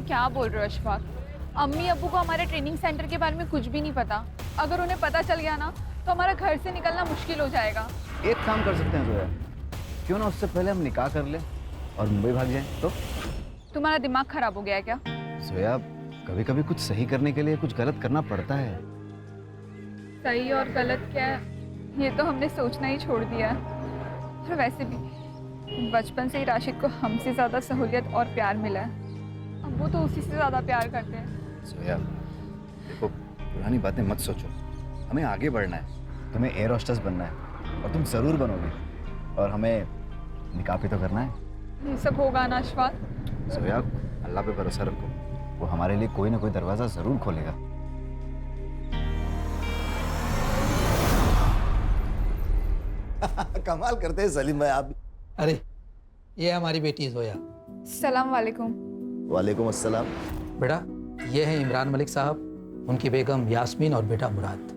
क्या बोल रहे हो अशफाक? अम्मी अब्बू को हमारे ट्रेनिंग सेंटर के बारे में कुछ भी नहीं पता। अगर उन्हें पता चल गया ना तो हमारा घर से निकलना मुश्किल हो जाएगा। एक काम कर सकते हैं जोया, क्यों ना उससे पहले हम निकाह कर लें और मुंबई भाग जाएं तो? तुम्हारा दिमाग खराब हो गया है क्या? जोया, कभी कभी कुछ सही करने के लिए कुछ गलत करना पड़ता है। सही और गलत क्या है ये तो हमने सोचना ही छोड़ दिया है। और वैसे भी बचपन से ही राशिद को हमसे ज़्यादा सहूलियत और प्यार मिला है। अब वो तो उसी से ज़्यादा प्यार करते हैं। जोया, देखो पुरानी बातें मत सोचो, हमें आगे बढ़ना है। तुम्हें एयर होस्टेस बनना है और तुम ज़रूर बनोगे, और हमें निकाह भी तो करना है। ये सब होगा ना अशफाक? जोया, अल्लाह पे भरोसा रखो, वो हमारे लिए कोई ना कोई दरवाज़ा ज़रूर खोलेगा। कमाल करते हैं सलीम भाई आप। अरे ये हमारी बेटी जोया। सलाम वालेकुम। वालेकुम अस्सलाम। बेटा ये है इमरान मलिक साहब, उनकी बेगम यास्मीन और बेटा मुराद।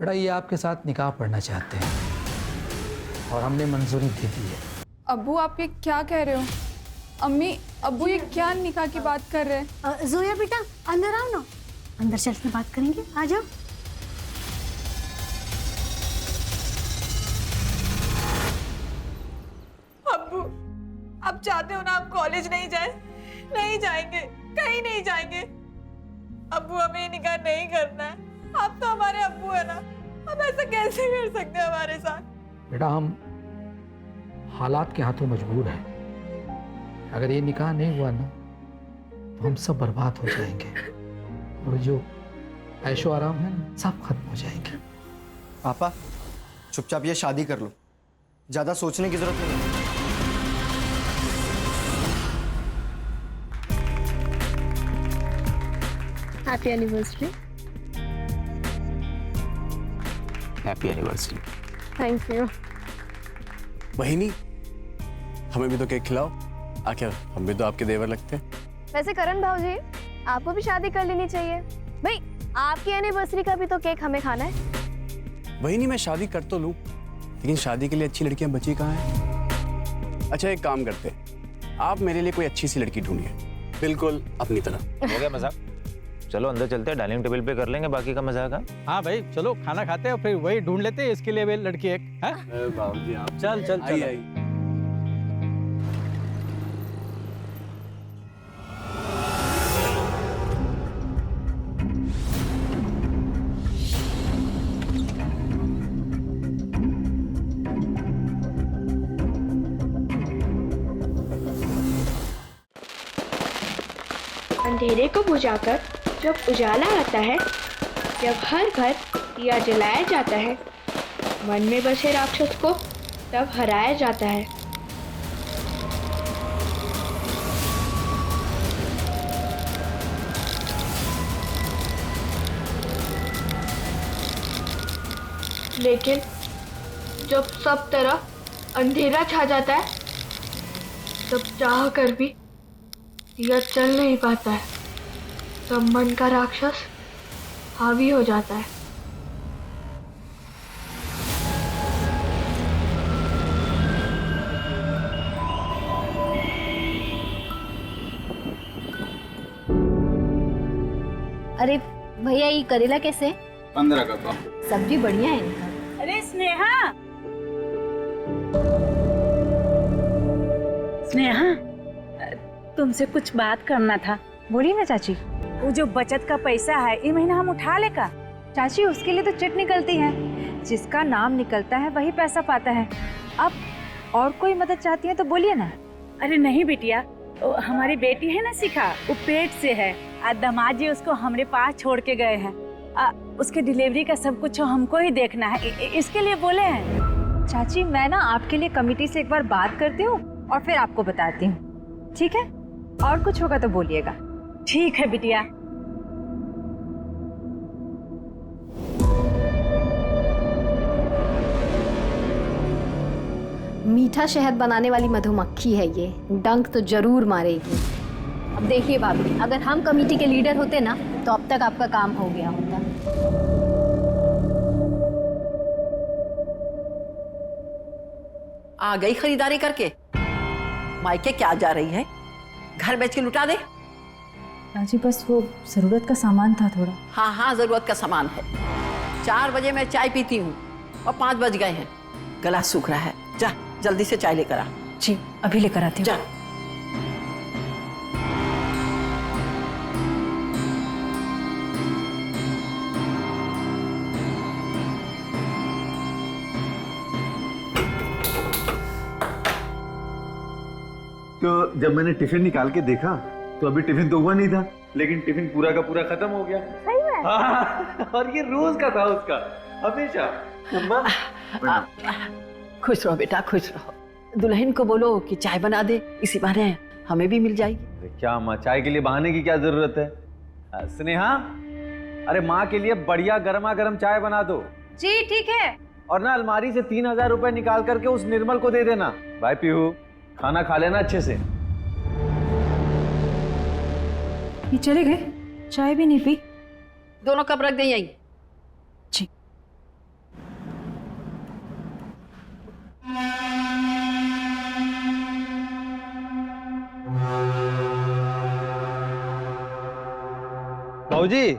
बेटा ये आपके साथ निकाह पढ़ना चाहते हैं और हमने मंजूरी दे दी है। अब्बू आप ये क्या कह रहे हो? अम्मी अब्बू ये क्या निकाह की बात कर रहे हैं? जोया बेटा अंदर आओ ना, अंदर चल के बात करेंगे, आ जाओ। अब्बू आप चाहते हो ना हम कॉलेज नहीं जाए? नहीं जाएंगे, कहीं नहीं जाएंगे। अब्बू हमें निकाह नहीं करना है। आप तो हमारे अब्बू है ना, हम ऐसा कैसे कर सकते हैं हमारे साथ? बेटा हम हालात के हाथों मजबूर हैं। अगर ये निकाह नहीं हुआ ना तो हम सब बर्बाद हो जाएंगे और जो ऐशो आराम है ना सब खत्म हो जाएंगे। पापा चुपचाप ये शादी कर लो, ज्यादा सोचने की जरूरत नहीं है। Happy anniversary. Happy anniversary. Thank you. बहिनी हमें भी तो केक खिलाओ, आखिर हम भी तो आपके देवर लगते हैं। वैसे करण भाऊजी आपको भी शादी कर लेनी चाहिए भाई, आपकी एनिवर्सरी का भी तो केक हमें खाना है। बहिनी मैं शादी कर तो लूं, लेकिन शादी के लिए अच्छी लड़कियां बची कहाँ हैं? अच्छा एक काम करते हैं, आप मेरे लिए कोई अच्छी सी लड़की ढूंढिए, बिल्कुल अपनी तरह। हो गया मजाक, चलो अंदर चलते हैं, डाइनिंग टेबल पे कर लेंगे बाकी का मजाक। हाँ भाई चलो खाना खाते हैं और फिर वही ढूंढ लेते हैं इसके लिए भी लड़की एक है। बाबूजी आप चल चल चल। आई। अंधेरे को बुझाकर जब उजाला आता है, जब हर घर दिया जलाया जाता है, मन में बसे राक्षस को तब हराया जाता है। लेकिन जब सब तरफ अंधेरा छा जाता है, तब चाह कर भी दिया चल नहीं पाता है, तब मन का राक्षस हावी हो जाता है। अरे भैया ये करेला कैसे? 15 का पाव। सब्जी बढ़िया है इनका। अरे स्नेहा, स्नेहा तुमसे कुछ बात करना था। बोलिए ना चाची। वो जो बचत का पैसा है ये महीना हम उठा लेगा। चाची उसके लिए तो चिट निकलती है, जिसका नाम निकलता है वही पैसा पाता है। अब और कोई मदद चाहती है तो बोलिए ना। अरे नहीं बिटिया, हमारी बेटी है ना शिखा, वो पेट से है, दामाद जी उसको हमारे पास छोड़ के गए हैं। उसके डिलीवरी का सब कुछ हमको ही देखना है, इसके लिए बोले हैं। चाची मैं ना आपके लिए कमेटी से एक बार बात करती हूँ और फिर आपको बताती हूँ, ठीक है? और कुछ होगा तो बोलिएगा। ठीक है बिटिया। मीठा शहद बनाने वाली मधुमक्खी है ये, डंक तो जरूर मारेगी। अब देखिए भाभी, अगर हम कमेटी के लीडर होते ना तो अब तक आपका काम हो गया होता। आ गई खरीदारी करके? मायके क्या जा रही है? घर बेच के लुटा दे। राजी बस वो ज़रूरत का सामान था थोड़ा। हाँ हाँ, जरूरत का सामान है। 4 बजे मैं चाय पीती हूँ और 5 बज गए हैं। गला सूख रहा है, जा जल्दी से चाय लेकर आ। जी अभी लेकर आती हूँ। जा। तो जब मैंने टिफिन निकाल के देखा तो अभी टिफिन तो हुआ नहीं था, लेकिन टिफिन पूरा का पूरा खत्म हो गया। सही में? हाँ, और ये रोज का था उसका, हमेशा। खुश रहो बेटा, खुश रहो। दुल्हन को बोलो कि चाय बना दे, इसी बहाने हमें भी मिल जाएगी। क्या माँ, चाय के लिए बहाने की क्या जरूरत है? स्नेहा, अरे माँ के लिए बढ़िया गर्मा गर्म चाय बना दो। जी ठीक है। और ना अलमारी से 3000 रुपए निकाल करके उस निर्मल को दे देना। भाई पीहू, खाना खा लेना अच्छे से। ये चले गए, चाय भी नहीं पी। दोनों कप रख दें यहीं। जी। भाऊजी,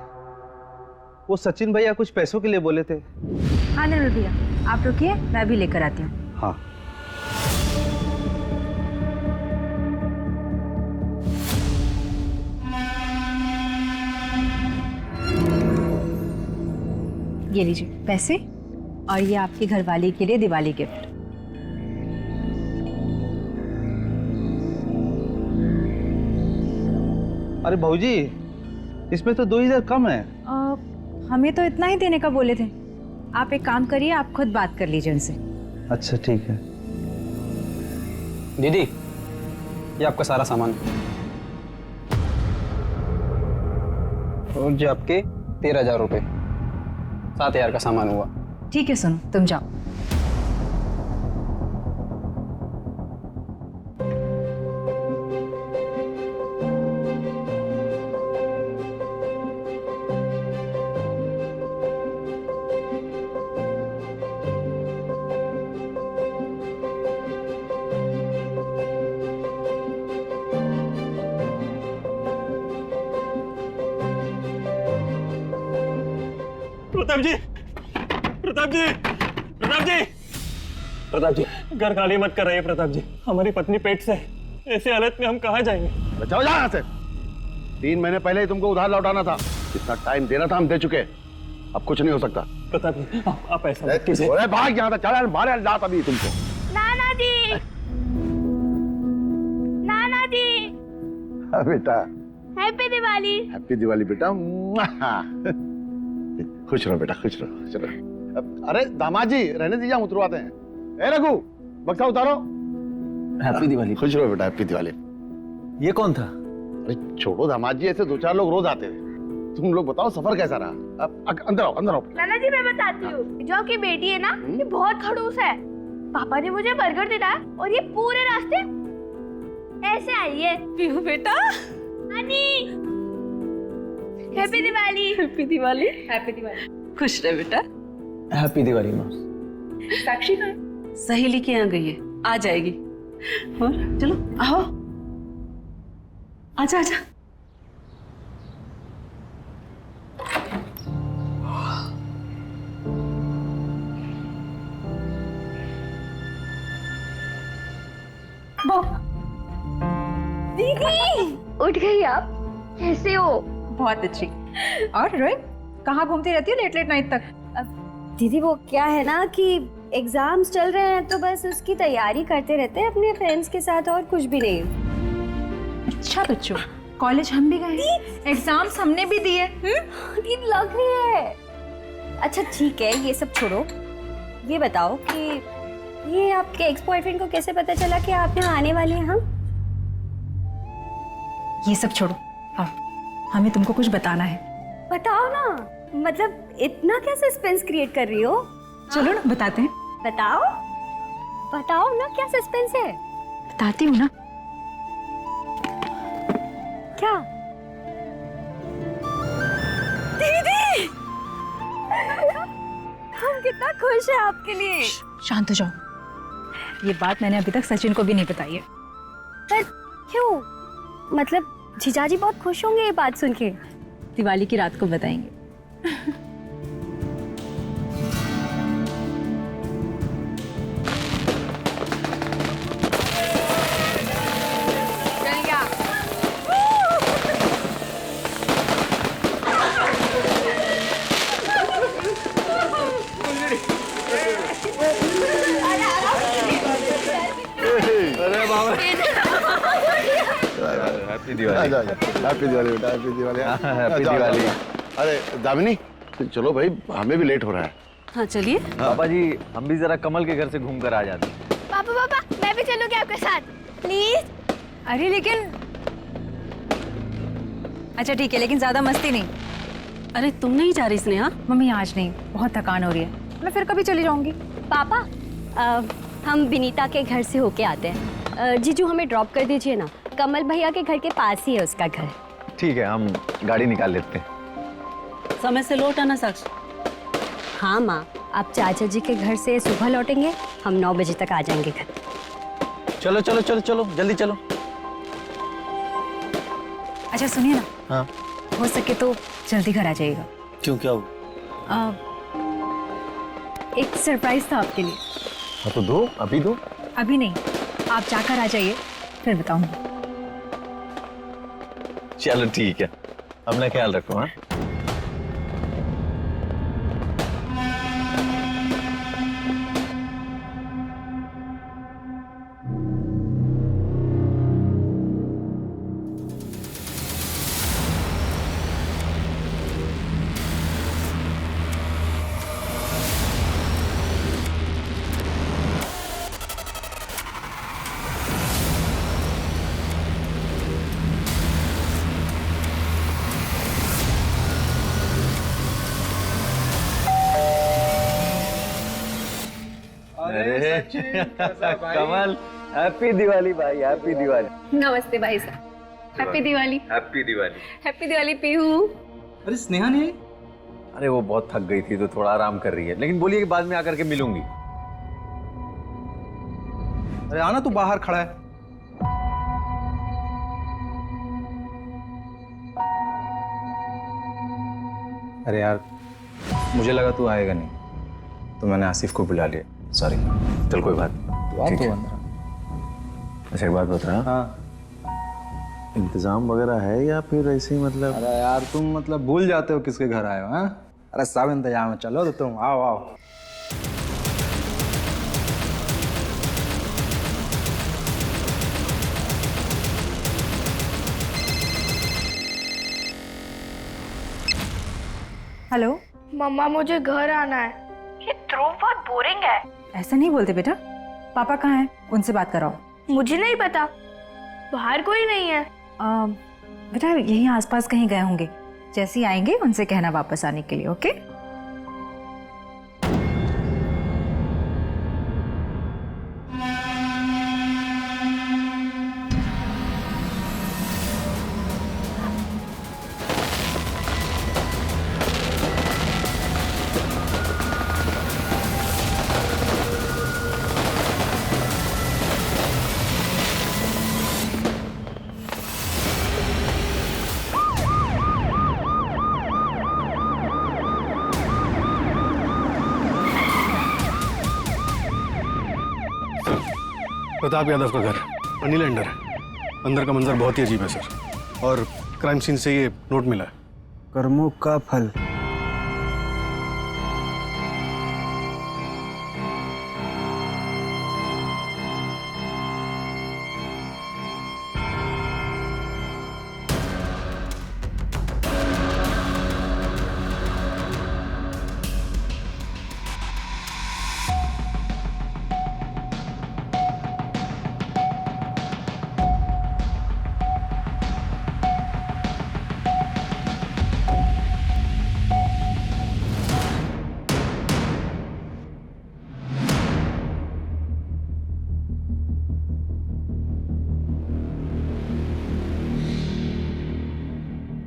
वो सचिन भैया कुछ पैसों के लिए बोले थे। हाँ निर्मल भैया, आप रुकिए, मैं भी लेकर आती हूँ। हाँ। ये लीजिए पैसे, और ये आपकी घरवाली के लिए दिवाली गिफ्ट। अरे भाऊजी, इसमें तो 2000 कम है। हमें तो इतना ही देने का बोले थे। आप एक काम करिए, आप खुद बात कर लीजिए उनसे। अच्छा ठीक है। दीदी, ये आपका सारा सामान और जो आपके 13,000 रुपये, 7,000 का सामान हुआ। ठीक है सुनो, तुम जाओ। प्रताप जी, प्रताप जी, प्रताप जी, प्रताप जी, घर खाली मत कर रही प्रताप जी। हमारी पत्नी पेट से है। ऐसे हालत में हम कहाँ जाएंगे? बचाओ यहाँ से। 3 महीने पहले ही तुमको उधार लौटाना था। इतना टाइम देना था, हम दे चुके। अब कुछ नहीं हो सकता। प्रताप जी, आप ऐसा मत कीजिए। अरे भाग यहाँ से, चल मारे जात अभी तुमको। नाना जी, नाना जी, हाँ बेटा, हैप्पी दिवाली। हैप्पी दिवाली बेटा। खुश रहो बेटा, खुश रहो, खुश रहो। अरे दामाद जी, रहने दीजिए, हम उतरवाते हैं। ए रघु, बक्सा उतारो। हैप्पी दिवाली। खुश रहो बेटा, हैप्पी दिवाली। ये कौन था? अरे छोड़ो दामाद जी, ऐसे 2-4 लोग रोज आते थे। तुम लोग बताओ सफर कैसा रहा? अब अंदर आओ, अंदर आओ। नाना जी मैं बताती हूँ, जो आपकी बेटी है ना, ये बहुत खड़ूस है। पापा ने मुझे बर्गर दिलाया और ये पूरे रास्ते ऐसे आई है। पीहू बेटा, नानी, happy Diwali. Happy Diwali. Happy Diwali. खुश रहे बेटा। हैप्पी दिवाली माँ। साक्षी कहाँ? सहेली के यहाँ गई है, आ जाएगी। और चलो आओ, आजा आजा। दीदी, उठ गई आप? कैसे हो? बहुत अच्छी। और रोहित, कहाँ घूमती रहती हो लेट लेट नाइट तक? दीदी वो क्या है ना कि एग्जाम्स चल रहे हैं तो बस उसकी तैयारी करते रहते हैं अपने फ्रेंड्स के साथ, और कुछ भी नहीं। अच्छा बच्चों, कॉलेज हम भी गए, एग्जाम्स हमने भी दिए। दीदी लग रही है। अच्छा ठीक है, ये सब छोड़ो। ये बताओ कि ये आपके एक्स बॉयफ्रेंड को कैसे पता चला कि आप यहाँ आने वाली हैं? हम ये सब छोड़ो, आओ, हमें तुमको कुछ बताना है। बताओ ना, मतलब इतना क्या सस्पेंस क्रिएट कर रही हो? चलो ना बताते हैं। बताओ बताओ ना, क्या सस्पेंस है? बताती हूँ ना। क्या? दीदी, हम कितना खुश हैं आपके लिए। शांत हो जाओ, ये बात मैंने अभी तक सचिन को भी नहीं बताई है। पर क्यों? मतलब जीजाजी बहुत खुश होंगे ये बात सुन के। दिवाली की रात को बताएंगे। अरे बाबा हैप्पी दिवाली। हैप्पी दिवाली बेटा, हैप्पी दिवाली। हैप्पी दिवाली। अरे दामिनी चलो भाई, हमें भी लेट हो रहा है। हाँ चलिए। पापा जी हम भी जरा कमल के घर से घूम कर आ जाते हैं। पापा पापा मैं भी चलूंगी आपके साथ प्लीज। अरे लेकिन अच्छा ठीक है, लेकिन ज्यादा मस्ती नहीं। अरे तुम नहीं जा रही स्नेहा? मम्मी आज नहीं, बहुत थकान हो रही है, मैं फिर कभी चली जाऊंगी। पापा हम विनीता के घर से होके आते हैं। जीजू हमें ड्रॉप कर दीजिए ना, कमल भैया के घर के पास ही है उसका घर। ठीक है, हम गाड़ी निकाल लेते हैं। समय से लौट आना साक्ष। हाँ माँ, आप चाचा जी के घर से सुबह लौटेंगे, हम 9 बजे तक आ जाएंगे घर। चलो चलो चलो चलो जल्दी चलो। अच्छा सुनिए ना, हाँ हो सके तो जल्दी घर आ जाइएगा। क्यों, क्या हो? एक सरप्राइज था आपके लिए। हाँ तो दो, अभी दो। अभी नहीं, आप जाकर आ जाइए, फिर बताऊंगी। चलो ठीक है, अपना ख्याल रखो। हाँ कमल, हैप्पी दिवाली भाई, हैप्पी दिवाली। नमस्ते भाई साहब, happy Diwali. Happy Diwali. Happy Diwali Pihu. अरे स्नेहा नहीं आई? अरे वो बहुत थक गई थी तो थोड़ा आराम कर रही है, लेकिन बोलिए कि बाद में आकर के मिलूंगी। अरे आना, तू बाहर खड़ा है। अरे यार मुझे लगा तू आएगा नहीं, तो मैंने आसिफ को बुला लिया। सॉरी। चल कोई बात बात तो अंदर। अच्छा एक बात बता, हाँ इंतजाम वगैरह है या फिर ऐसे ही मतलब? अरे यार तुम मतलब भूल जाते हो किसके घर आए हो? हाँ अरे सब इंतजाम है, चलो तो तुम आओ आओ। हेलो मम्मा मुझे घर आना है। ये ध्रुव बहुत बोरिंग है। ऐसा नहीं बोलते बेटा, पापा कहाँ हैं? उनसे बात कराओ। मुझे नहीं पता, बाहर कोई नहीं है। बेटा यहीं आसपास कहीं गए होंगे, जैसे ही आएंगे उनसे कहना वापस आने के लिए। ओके प्रताप यादव का घर अनिल एंडर है। अंदर का मंजर बहुत ही अजीब है सर, और क्राइम सीन से ये नोट मिला है। कर्मों का फल।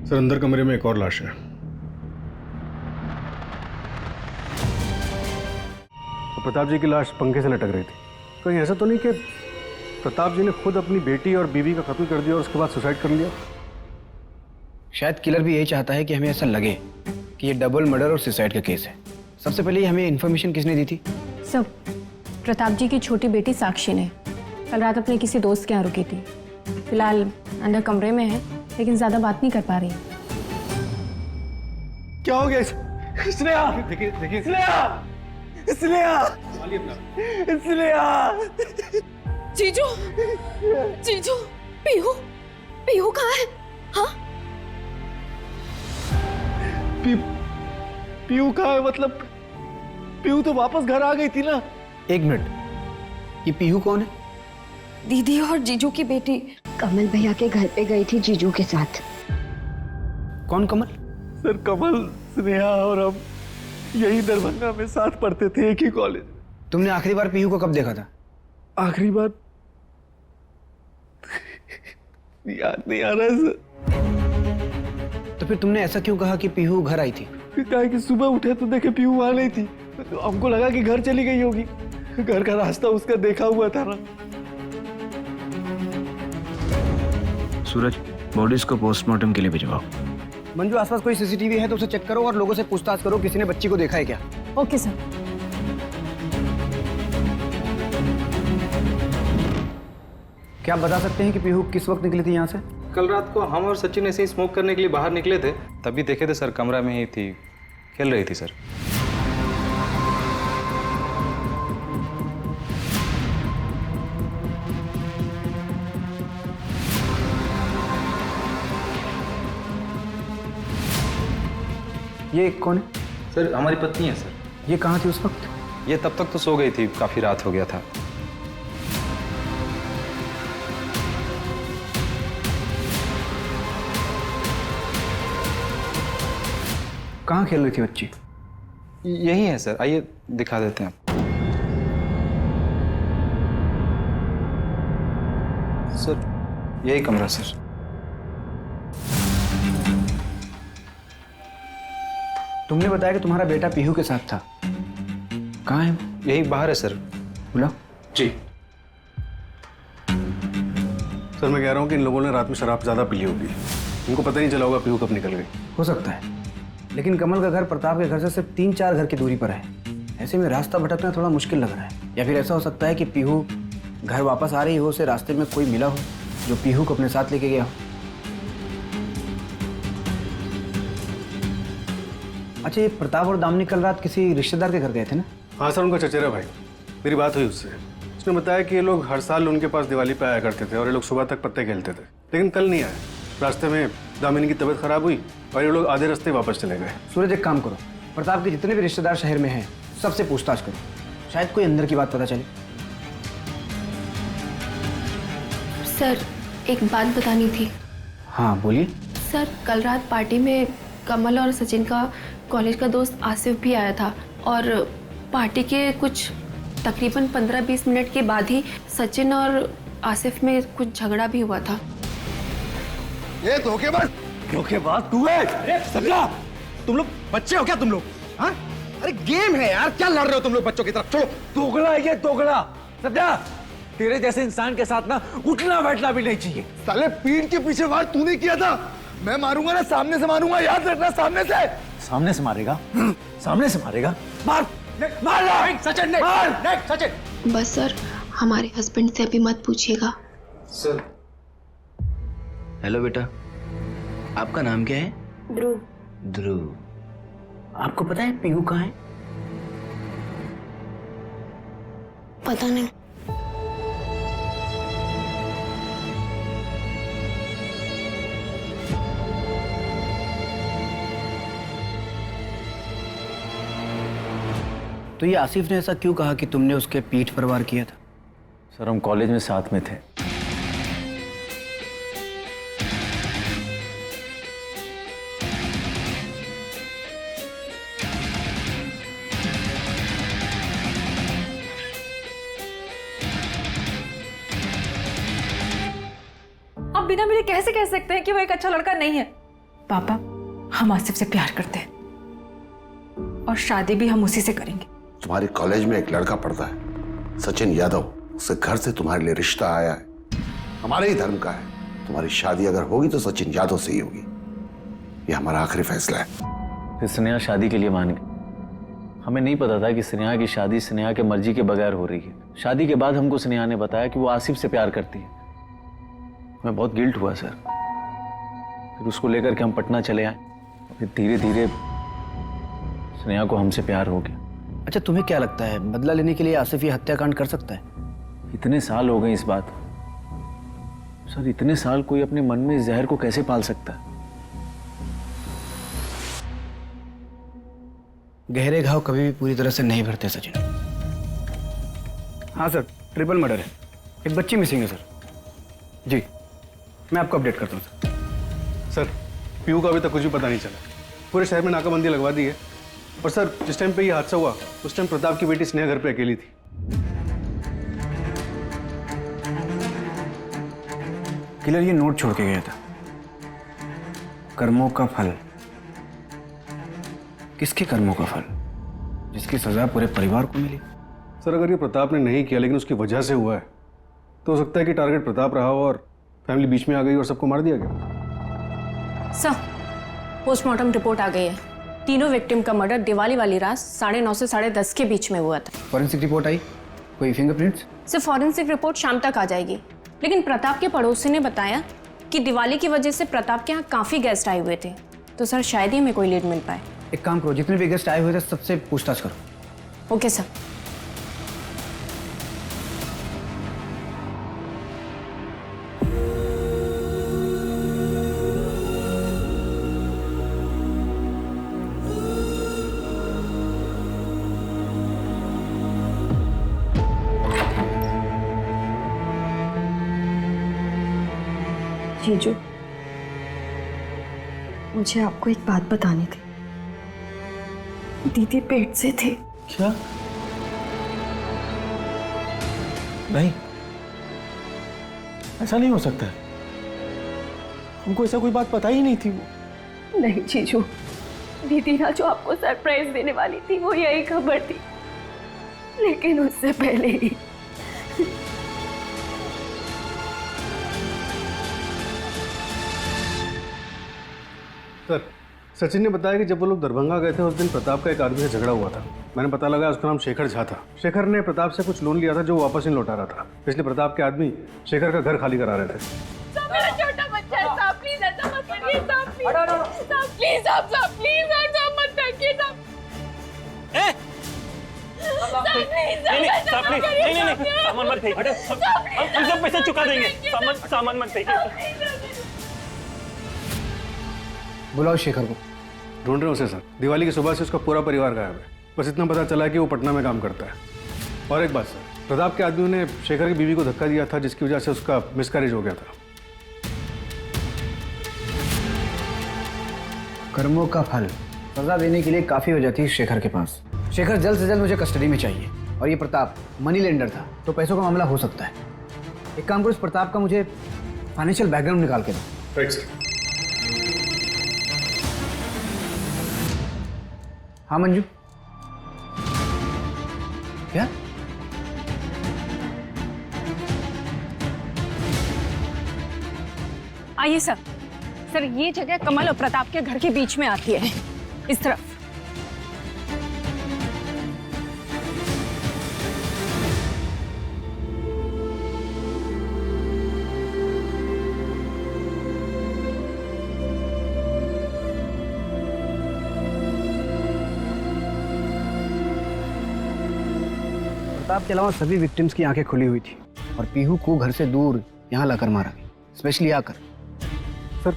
सर अंदर कमरे में एक और लाश है। प्रताप जी की लाश पंखे से लटक रही थी। कहीं ऐसा तो नहीं कि प्रताप जी ने खुद अपनी बेटी और बीवी का कत्ल कर दिया और उसके बाद सुसाइड कर लिया? शायद किलर भी यही चाहता है कि हमें ऐसा लगे कि ये डबल मर्डर और सुसाइड का केस है। सबसे पहले ये हमें इन्फॉर्मेशन किसने दी थी? सब प्रताप जी की छोटी बेटी साक्षी ने कल रात अपने किसी दोस्त के यहाँ रुकी थी। फिलहाल अंदर कमरे में है, लेकिन ज्यादा बात नहीं कर पा रही। क्या हो गया? स्नेहा, देखिए देखिए स्नेहा, स्नेहा, स्नेहा। जीजू, जीजू, पीहू, पीहू कहाँ है? हाँ? पीहू कहाँ है? मतलब पीहू तो वापस घर आ गई थी ना। एक मिनट, ये पीहू कौन है? दीदी और जीजू की बेटी। कमल भैया के घर पे गई थी जीजू के साथ। कौन कमल? सर कमल, स्नेहा और हम यही दरभंगा में साथ पढ़ते थे, एक ही कॉलेज। तुमने आखिरी बार पीहू को कब देखा था? आखिरी बार याद नहीं आ रहा है सर। तो फिर तुमने ऐसा क्यों कहा कि पीहू घर आई थी? कहा कि सुबह उठे तो देखे पीहू वहां नहीं थी, तो हमको लगा कि घर चली गई होगी। घर का रास्ता उसका देखा हुआ था ना। सूरज, बॉडीज को पोस्टमार्टम के लिए भिजवाओ। मंजू, आसपास कोई सीसीटीवी है तो उसे चेक करो और लोगों से पूछताछ करो किसी ने बच्ची को देखा है क्या। Okay sir. क्या आप बता सकते हैं कि पीहू किस वक्त निकली थी यहाँ से? कल रात को हम और सचिन ऐसे ही स्मोक करने के लिए बाहर निकले थे, तभी देखे थे सर, कमरा में ही थी, खेल रही थी सर। ये कौन है? सर हमारी पत्नी है सर। ये कहाँ थी उस वक्त? ये तब तक तो सो गई थी, काफी रात हो गया था। कहाँ खेल रही थी बच्ची? यही है सर, आइए दिखा देते हैं आपको। सर यही कमरा सर। तुमने बताया कि तुम्हारा बेटा पीहू के साथ था, कहाँ है? यही बाहर है सर। बुलाओ। जी सर, मैं कह रहा हूँ कि इन लोगों ने रात में शराब ज्यादा पी ली होगी, उनको पता नहीं चला होगा पीहू कब निकल गई। हो सकता है, लेकिन कमल का घर प्रताप के घर से सिर्फ 3-4 घर की दूरी पर है। ऐसे में रास्ता भटकना थोड़ा मुश्किल लग रहा है। या फिर ऐसा हो सकता है कि पीहू घर वापस आ रही हो, उसे रास्ते में कोई मिला हो जो पीहू को अपने साथ लेके गया हो। अच्छा, ये प्रताप और दामिनी कल रात किसी रिश्तेदार के घर गए थे ना? हाँ सर, उनका चचेरा भाई। मेरी बात हुई उससे, उसने बताया कि ये लोग हर साल उनके पास दिवाली पे आया करते थे और ये लोग सुबह तक पत्ते खेलते थे, लेकिन कल नहीं आए। रास्ते में दामिनी की तबीयत खराब हुई और ये लोग आधे रास्ते वापस चले गए। सूरज, एक काम करो, प्रताप के जितने भी रिश्तेदार शहर में हैं सबसे पूछताछ करो, शायद कोई अंदर की बात पता चले। सर, एक बात बतानी थी। हाँ बोलिए। सर, कल रात पार्टी में कमल और सचिन का कॉलेज का दोस्त आसिफ भी आया था और पार्टी के कुछ तकरीबन 15-20 मिनट के बाद ही सचिन और आसिफ में कुछ झगड़ा भी हुआ था। ये धोखेबाज तू है? अरे समझा, तुम लोग बच्चे हो क्या तुम लोग? हाँ? अरे गेम है यार, क्या लड़ रहे हो तुम लोग बच्चों की तरफ? छोड़ो। दोगला है ये, दोगला। समझा? तेरे जैसे इंसान के साथ ना उठना बैठना भी नहीं चाहिए। साले पीठ के पीछे वार तूने किया था, मैं मारूंगा ना सामने से मारूंगा, याद रखना। सामने से। सामने से मारेगा? सामने से मारेगा? मार मार सचिन ने मार सचिन। बस सर, हमारे हस्बैंड से अभी मत पूछिएगा। सर। हेलो बेटा, आपका नाम क्या है? ध्रुव। ध्रुव। आपको पता है पीहू कहाँ है? पता नहीं। तो ये आसिफ ने ऐसा क्यों कहा कि तुमने उसके पीठ पर वार किया था? सर हम कॉलेज में साथ में थे। आप बिना मेरे कैसे कह सकते हैं कि वो एक अच्छा लड़का नहीं है? पापा, हम आसिफ से प्यार करते हैं और शादी भी हम उसी से करेंगे। तुम्हारे कॉलेज में एक लड़का पढ़ता है, सचिन यादव, उससे घर से तुम्हारे लिए रिश्ता आया है, हमारे ही धर्म का है। तुम्हारी शादी अगर होगी तो सचिन यादव से ही होगी। ये हमारा आखिरी फैसला है। फिर स्नेहा शादी के लिए मान गई। हमें नहीं पता था कि स्नेहा की शादी स्नेहा के मर्जी के बगैर हो रही है। शादी के बाद हमको स्नेहा ने बताया कि वो आसिफ से प्यार करती है। हमें बहुत गिल्ट हुआ सर। फिर उसको लेकर के हम पटना चले आए। फिर धीरे धीरे स्नेहा को हमसे प्यार हो गया। अच्छा, तुम्हें क्या लगता है बदला लेने के लिए आसिफ ये हत्याकांड कर सकता है? इतने साल हो गए इस बात। सर इतने साल कोई अपने मन में इस जहर को कैसे पाल सकता है? गहरे घाव कभी भी पूरी तरह से नहीं भरते सचिन। हाँ सर, ट्रिपल मर्डर है। एक बच्ची मिसिंग है सर। जी, मैं आपको अपडेट करता हूँ सर, पीयू का अभी तक कुछ भी पता नहीं चला। पूरे शहर में नाकाबंदी लगवा दी है। और सर, जिस टाइम पे ये हादसा हुआ उस टाइम प्रताप की बेटी स्नेहा घर पे अकेली थी। किलर ये नोट छोड़ के गया था, कर्मों का फल। किसके कर्मों का फल? जिसकी सजा पूरे परिवार को मिली। सर, अगर ये प्रताप ने नहीं किया लेकिन उसकी वजह से हुआ है तो हो सकता है कि टारगेट प्रताप रहा हो और फैमिली बीच में आ गई और सबको मार दिया गया। सर, पोस्टमार्टम रिपोर्ट आ गई है। तीनों विक्टिम का मर्डर दिवाली वाली रात 9:30 से 10:30 के बीच में हुआ था। फॉरेंसिक रिपोर्ट आई? कोई फिंगरप्रिंट्स? सर, फॉरेंसिक रिपोर्ट शाम तक आ जाएगी। लेकिन प्रताप के पड़ोसी ने बताया कि दिवाली की वजह से प्रताप के यहाँ काफी गेस्ट आए हुए थे, तो सर शायद ही हमें कोई लीड मिल पाए। एक काम करो, जितने भी गेस्ट आए हुए थे सबसे पूछताछ करो। Okay sir. जीजू, मुझे आपको एक बात बतानी थी। दीदी पेट से थे। क्या? नहीं, ऐसा नहीं हो सकता है। हमको ऐसा कोई बात पता ही नहीं थी। वो नहीं जीजू, दीदी ना जो आपको सरप्राइज देने वाली थी वो यही खबर थी, लेकिन उससे पहले ही। सर, सचिन ने बताया कि जब वो लोग दरभंगा गए थे उस दिन प्रताप का एक आदमी से झगड़ा हुआ था। मैंने पता लगा उसका नाम शेखर झा था। शेखर ने प्रताप से कुछ लोन लिया था जो वो वापस नहीं लौटा रहा था, इसलिए प्रताप के आदमी शेखर का घर खाली करा रहे थे। मेरा छोटा बच्चा है, साहब प्लीज ऐसा मत करिए, साहब प्लीज, साहब प्लीज ऐसा मत करिए, साहब सामान मत फेंक, हम सब पैसे चुका देंगे। सामान मत फेंकिए। बुलाओ शेखर को। ढूंढ रहे हो उसे सर। दिवाली की सुबह से उसका पूरा परिवार गायब है। बस इतना पता चला कि वो पटना में काम करता है। और एक बात सर, प्रताप के आदमियों ने शेखर की बीवी को धक्का दिया था जिसकी वजह से उसका मिसकैरेज हो गया था। कर्मों का फल। सजा देने के लिए काफी वजह थी शेखर के पास। शेखर जल्द से जल्द मुझे कस्टडी में चाहिए। और ये प्रताप मनी लेंडर था, तो पैसों का मामला हो सकता है। एक काम करो, इस प्रताप का मुझे फाइनेंशियल बैकग्राउंड निकाल के दो। Right sir. हाँ मंजू, क्या? आइए सर। सर, ये जगह कमल और प्रताप के घर के बीच में आती है, इस तरफ। प्रताप के अलावा सभी विक्टिम्स की आंखें खुली हुई थी और पीहू को घर से दूर यहाँ लाकर मारा गया, स्पेशली आकर। सर,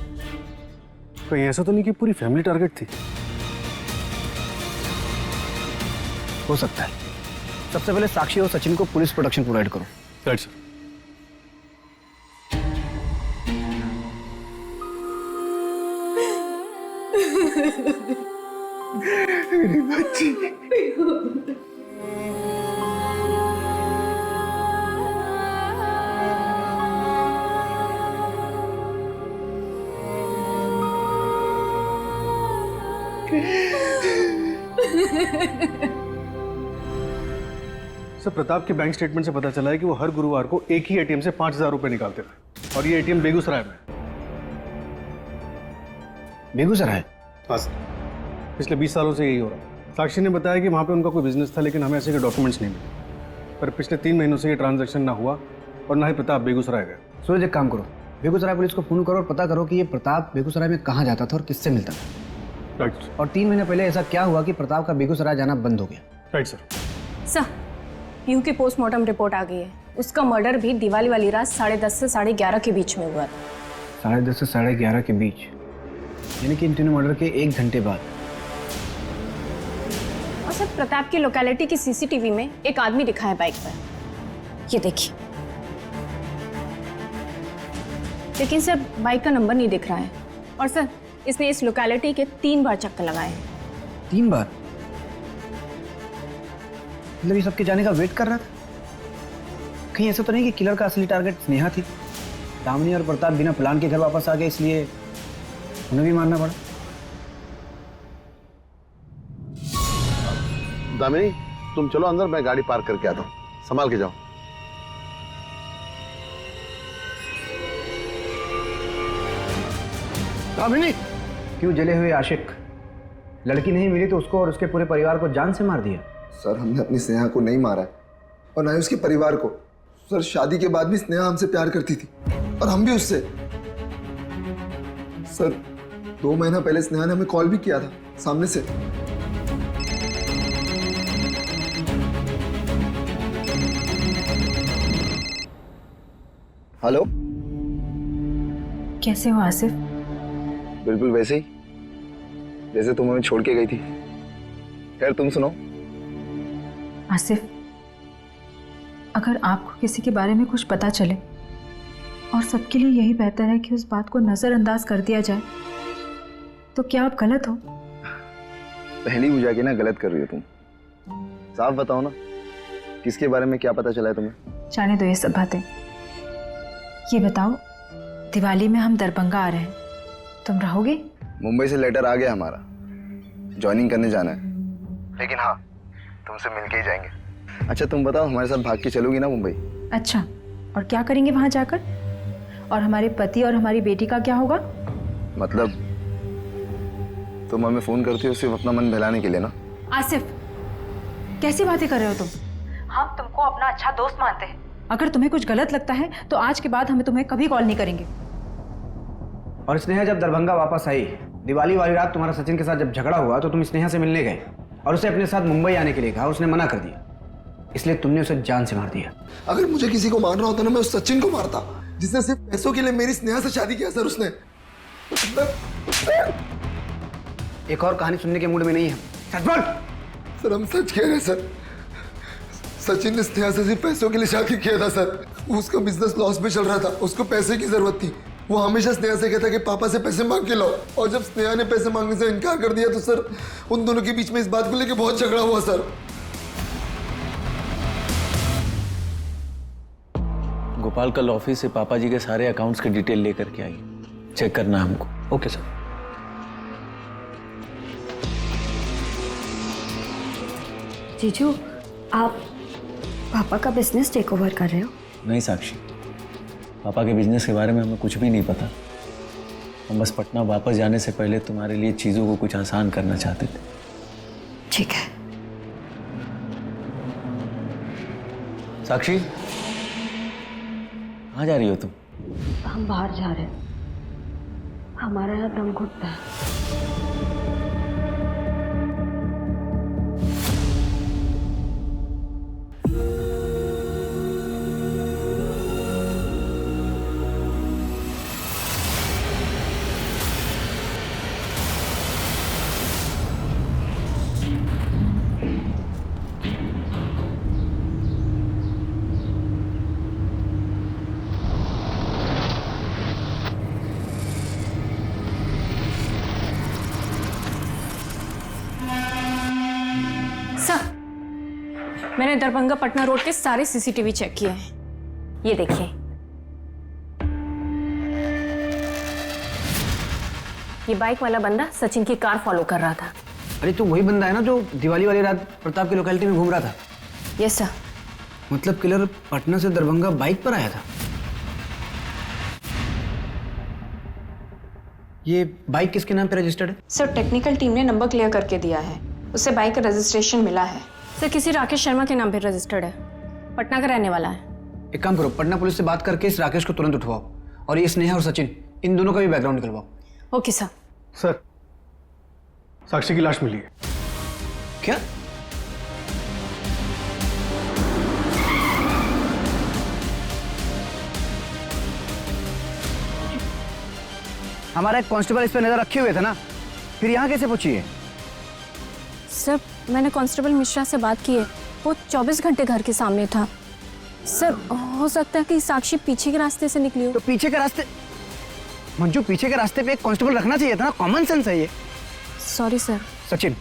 कहीं ऐसा तो नहीं कि पूरी फैमिली टारगेट थी? हो सकता है। सबसे पहले साक्षी और सचिन को पुलिस प्रोटेक्शन प्रोवाइड करो। Right sir. मेरी बच्ची। सर, प्रताप के बैंक स्टेटमेंट से पता चला है कि वो हर गुरुवार को एक ही एटीएम से 5,000 रुपए निकालते थे और ये एटीएम बेगूसराय में। बेगूसराय? हाँ सर, पिछले 20 सालों से यही हो रहा है। साक्षी ने बताया कि वहाँ पे उनका कोई बिजनेस था, लेकिन हमें ऐसे के डॉक्यूमेंट्स नहीं मिले। पर पिछले 3 महीनों से ये ट्रांजैक्शन ना हुआ और ना ही प्रताप बेगूसराय गया। सूरज, एक काम करो, बेगूसराय पुलिस को फोन करो और पता करो कि ये प्रताप बेगूसराय में कहाँ जाता था और किससे मिलता था। राइट। और 3 महीने पहले ऐसा क्या हुआ कि प्रताप का बेगूसराय जाना बंद हो गया? Right sir. सर, पीहू की पोस्टमार्टम रिपोर्ट आ गई है। उसका मर्डर भी दिवाली वाली रात 10:30 से 11:30 के बीच में हुआ था। 10:30 से 11:30 के बीच, यानी कि इन तीनों मर्डर के 1 घंटे बाद। और सर, प्रताप की लोकेलिटी की सीसीटीवी में एक आदमी दिखा है बाइक पर, ये देखिए। लेकिन सर, बाइक का नंबर नहीं दिख रहा है। और सर, इसने इस लोकेलिटी के 3 बार चक्कर लगाए हैं। 3 बार? मतलब ये सबके जाने का वेट कर रहा था? कहीं ऐसा तो नहीं कि किलर का असली टारगेट स्नेहा थी? दामिनी और प्रताप बिना प्लान के घर वापस आ गए, इसलिए उन्हें भी मारना पड़ा। दामिनी, तुम चलो अंदर, मैं गाड़ी पार्क करके आता हूँ, संभाल के जाओ। दामिनी! क्यों जले हुए आशिक? लड़की नहीं मिली तो उसको और उसके पूरे परिवार को जान से मार दिया। सर, हमने अपनी स्नेहा को नहीं मारा है और ना ही उसके परिवार को। सर, शादी के बाद भी स्नेहा हमसे प्यार करती थी और हम भी उससे। सर, 2 महीना पहले स्नेहा ने हमें कॉल भी किया था सामने से। हेलो, कैसे हो आसिफ? बिल्कुल वैसे ही जैसे तुम हमें छोड़ के गई थी। खैर, तुम सुनो। आसिफ, अगर आपको किसी के बारे में कुछ पता चले और सबके लिए यही बेहतर है कि उस बात को नजरअंदाज कर दिया जाए, तो क्या आप गलत हो? पहली बुझा के ना गलत कर रही हो तुम। साफ बताओ ना, किसके बारे में क्या पता चला है तुम्हें? जाने दो ये सब बातें। ये बताओ, दिवाली में हम दरभंगा आ रहे हैं, तुम रहोगे? मुंबई से लेटर आ गया हमारा, ज्वाइनिंग करने जाना है। लेकिन हाँ, तुमसे मिलके ही जाएंगे। अच्छा, तुम बताओ, हमारे साथ भाग के चलोगी ना मुंबई? अच्छा, और क्या करेंगे वहां जाकर? और हमारे पति और हमारी बेटी का क्या होगा? मतलब तुम हमें फोन करती हो सिर्फ अपना मन बहलाने के लिए ना? आसिफ, कैसी बातें कर रहे हो तुम? हम तुमको अपना अच्छा दोस्त मानते हैं। अगर तुम्हें कुछ गलत लगता है तो आज के बाद हमें तुम्हें कभी कॉल नहीं करेंगे। और स्नेहा जब दरभंगा वापस आई, दिवाली वाली रात तुम्हारा सचिन के साथ जब झगड़ा हुआ तो तुम स्नेहा से मिलने गए और उसे अपने साथ मुंबई आने के लिए कहा, उसने मना कर दिया, इसलिए तुमने उसे जान से मार दिया। अगर मुझे किसी को मारना होता ना, मैं उस सचिन को मारता जिसने सिर्फ पैसों के लिए मेरी स्नेहा से शादी किया। सर, उसने। एक और कहानी सुनने के मूड में नहीं है। सच बोल। सर, हम सच कह रहे हैं सर। सचिन ने स्नेहा से सिर्फ पैसों के लिए शादी किया था सर। उसका बिजनेस लॉस में चल रहा था, उसको पैसे की जरूरत थी। वो हमेशा स्नेहा से कहता कि पापा से पैसे मांग के लाओ, और जब स्नेहा ने पैसे मांगने से इनकार कर दिया तो सर उन दोनों के बीच में इस बात को लेकर बहुत झगड़ा हुआ सर। गोपाल कल ऑफिस से पापा जी के सारे अकाउंट्स के डिटेल लेकर के आई, चेक करना हमको। Okay sir. जीजू, आप पापा का बिजनेस टेक ओवर कर रहे हो? नहीं साक्षी, पापा के बिजनेस के बारे में हमें कुछ भी नहीं पता। हम बस पटना वापस जाने से पहले तुम्हारे लिए चीज़ों को कुछ आसान करना चाहते थे। ठीक है। साक्षी, कहाँ जा रही हो तुम? हम बाहर जा रहे हैं, हमारा यहाँ दम घुटता है। मैंने दरभंगा पटना रोड के सारे सीसीटीवी चेक किए हैं, ये देखिए। ये बाइक वाला बंदा सचिन की कार फॉलो कर रहा था। अरे तो वही बंदा है ना जो दिवाली वाली रात प्रताप की लोकेलिटी में घूम रहा था? Yes sir. मतलब किलर पटना से दरभंगा बाइक पर आया था? ये बाइक किसके नाम पे रजिस्टर्ड है? सर टेक्निकल टीम ने नंबर क्लियर करके दिया है, उससे बाइक का रजिस्ट्रेशन मिला है। सर किसी राकेश शर्मा के नाम पे रजिस्टर्ड है, पटना का रहने वाला है। एक काम करो, पटना पुलिस से बात करके इस राकेश को तुरंत उठवाओ और ये स्नेहा और सचिन इन दोनों का भी बैकग्राउंड निकलवाओ। Okay sir. सर, साक्षी की लाश मिली है। क्या? हमारा एक कांस्टेबल इस पे नजर रखे हुए था ना, फिर यहाँ कैसे पहुंची है? सर मैंने कांस्टेबल मिश्रा से बात की है, वो 24 घंटे घर के सामने था। सर हो सकता है कि साक्षी पीछे के रास्ते से निकली हो। तो पीछे के रास्ते, मंजू पीछे के रास्ते पे एक कांस्टेबल रखना चाहिए था ना, कॉमन सेंस है ये। Sorry sir. सचिन,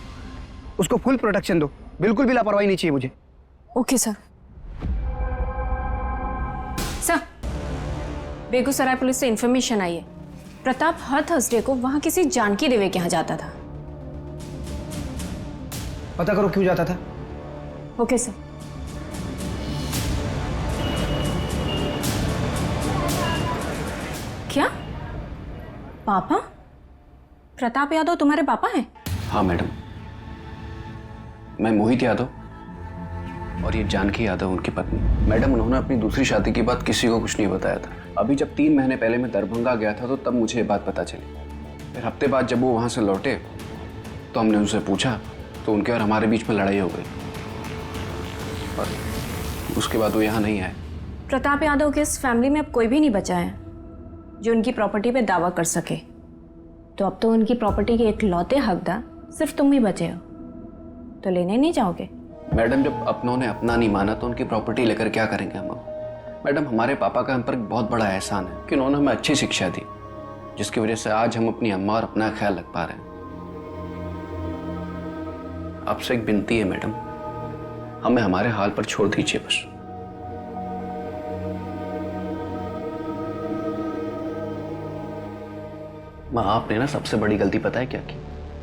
उसको फुल प्रोटेक्शन दो, बिल्कुल भी लापरवाही नहीं चाहिए मुझे। Okay sir. Sir Begusarai police से इंफॉर्मेशन आई है, प्रताप हर थर्सडे को वहां किसी जानकी देवी के यहाँ जाता था। पता करो क्यों जाता था। Okay sir. क्या पापा? प्रताप यादव तुम्हारे पापा हैं? हाँ मैडम, मैं मोहित यादव और ये जानकी यादव उनकी पत्नी। मैडम उन्होंने अपनी दूसरी शादी की बात किसी को कुछ नहीं बताया था। अभी जब 3 महीने पहले मैं दरभंगा गया था तो तब मुझे ये बात पता चली। फिर हफ्ते बाद जब वो वहाँ से लौटे तो हमने उनसे पूछा तो उनके और हमारे बीच में लड़ाई हो गई और उसके बाद वो यहाँ नहीं आए। प्रताप यादव के इस फैमिली में अब कोई भी नहीं बचा है जो उनकी प्रॉपर्टी पे दावा कर सके, तो अब तो उनकी प्रॉपर्टी के इकलौते हकदार सिर्फ तुम ही बचे हो, तो लेने नहीं जाओगे? मैडम जब अपनों ने अपना नहीं माना तो उनकी प्रॉपर्टी लेकर क्या करेंगे हम? मैडम हमारे पापा का हम पर बहुत बड़ा एहसान है कि उन्होंने हमें अच्छी शिक्षा दी, जिसकी वजह से आज हम अपनी अम्मा और अपना ख्याल रख पा रहे हैं। आपसे एक विनती है मैडम, हमें हमारे हाल पर छोड़ दीजिए बस। माँ आपने ना सबसे बड़ी गलती पता है क्या की?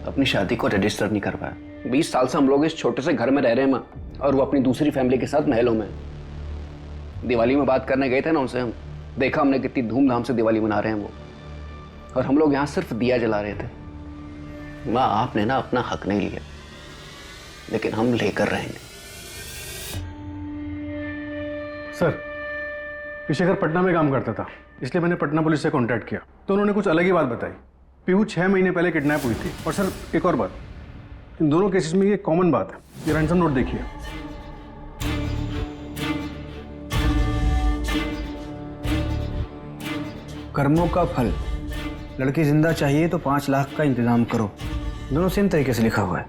अपनी शादी को रजिस्टर नहीं करवाया। 20 साल से हम लोग इस छोटे से घर में रह रहे हैं माँ, और वो अपनी दूसरी फैमिली के साथ महलों में। दिवाली में बात करने गए थे ना उनसे, हम देखा हमने कितनी धूमधाम से दिवाली मना रहे हैं वो, और हम लोग यहाँ सिर्फ दिया जला रहे थे। माँ आपने ना अपना हक नहीं लिया, लेकिन हम लेकर रहेंगे। सर, पिशेखर पटना में काम करता था, इसलिए मैंने पटना पुलिस से कांटेक्ट किया तो उन्होंने कुछ अलग ही बात बताई। पीहू 6 महीने पहले किडनैप हुई थी। और सर एक और बात, इन दोनों केसेस में ये कॉमन बात है। ये रैंसम नोट देखिए। कर्मों का फल, लड़की जिंदा चाहिए तो 5 लाख का इंतजाम करो, दोनों सेम तरीके से लिखा हुआ है।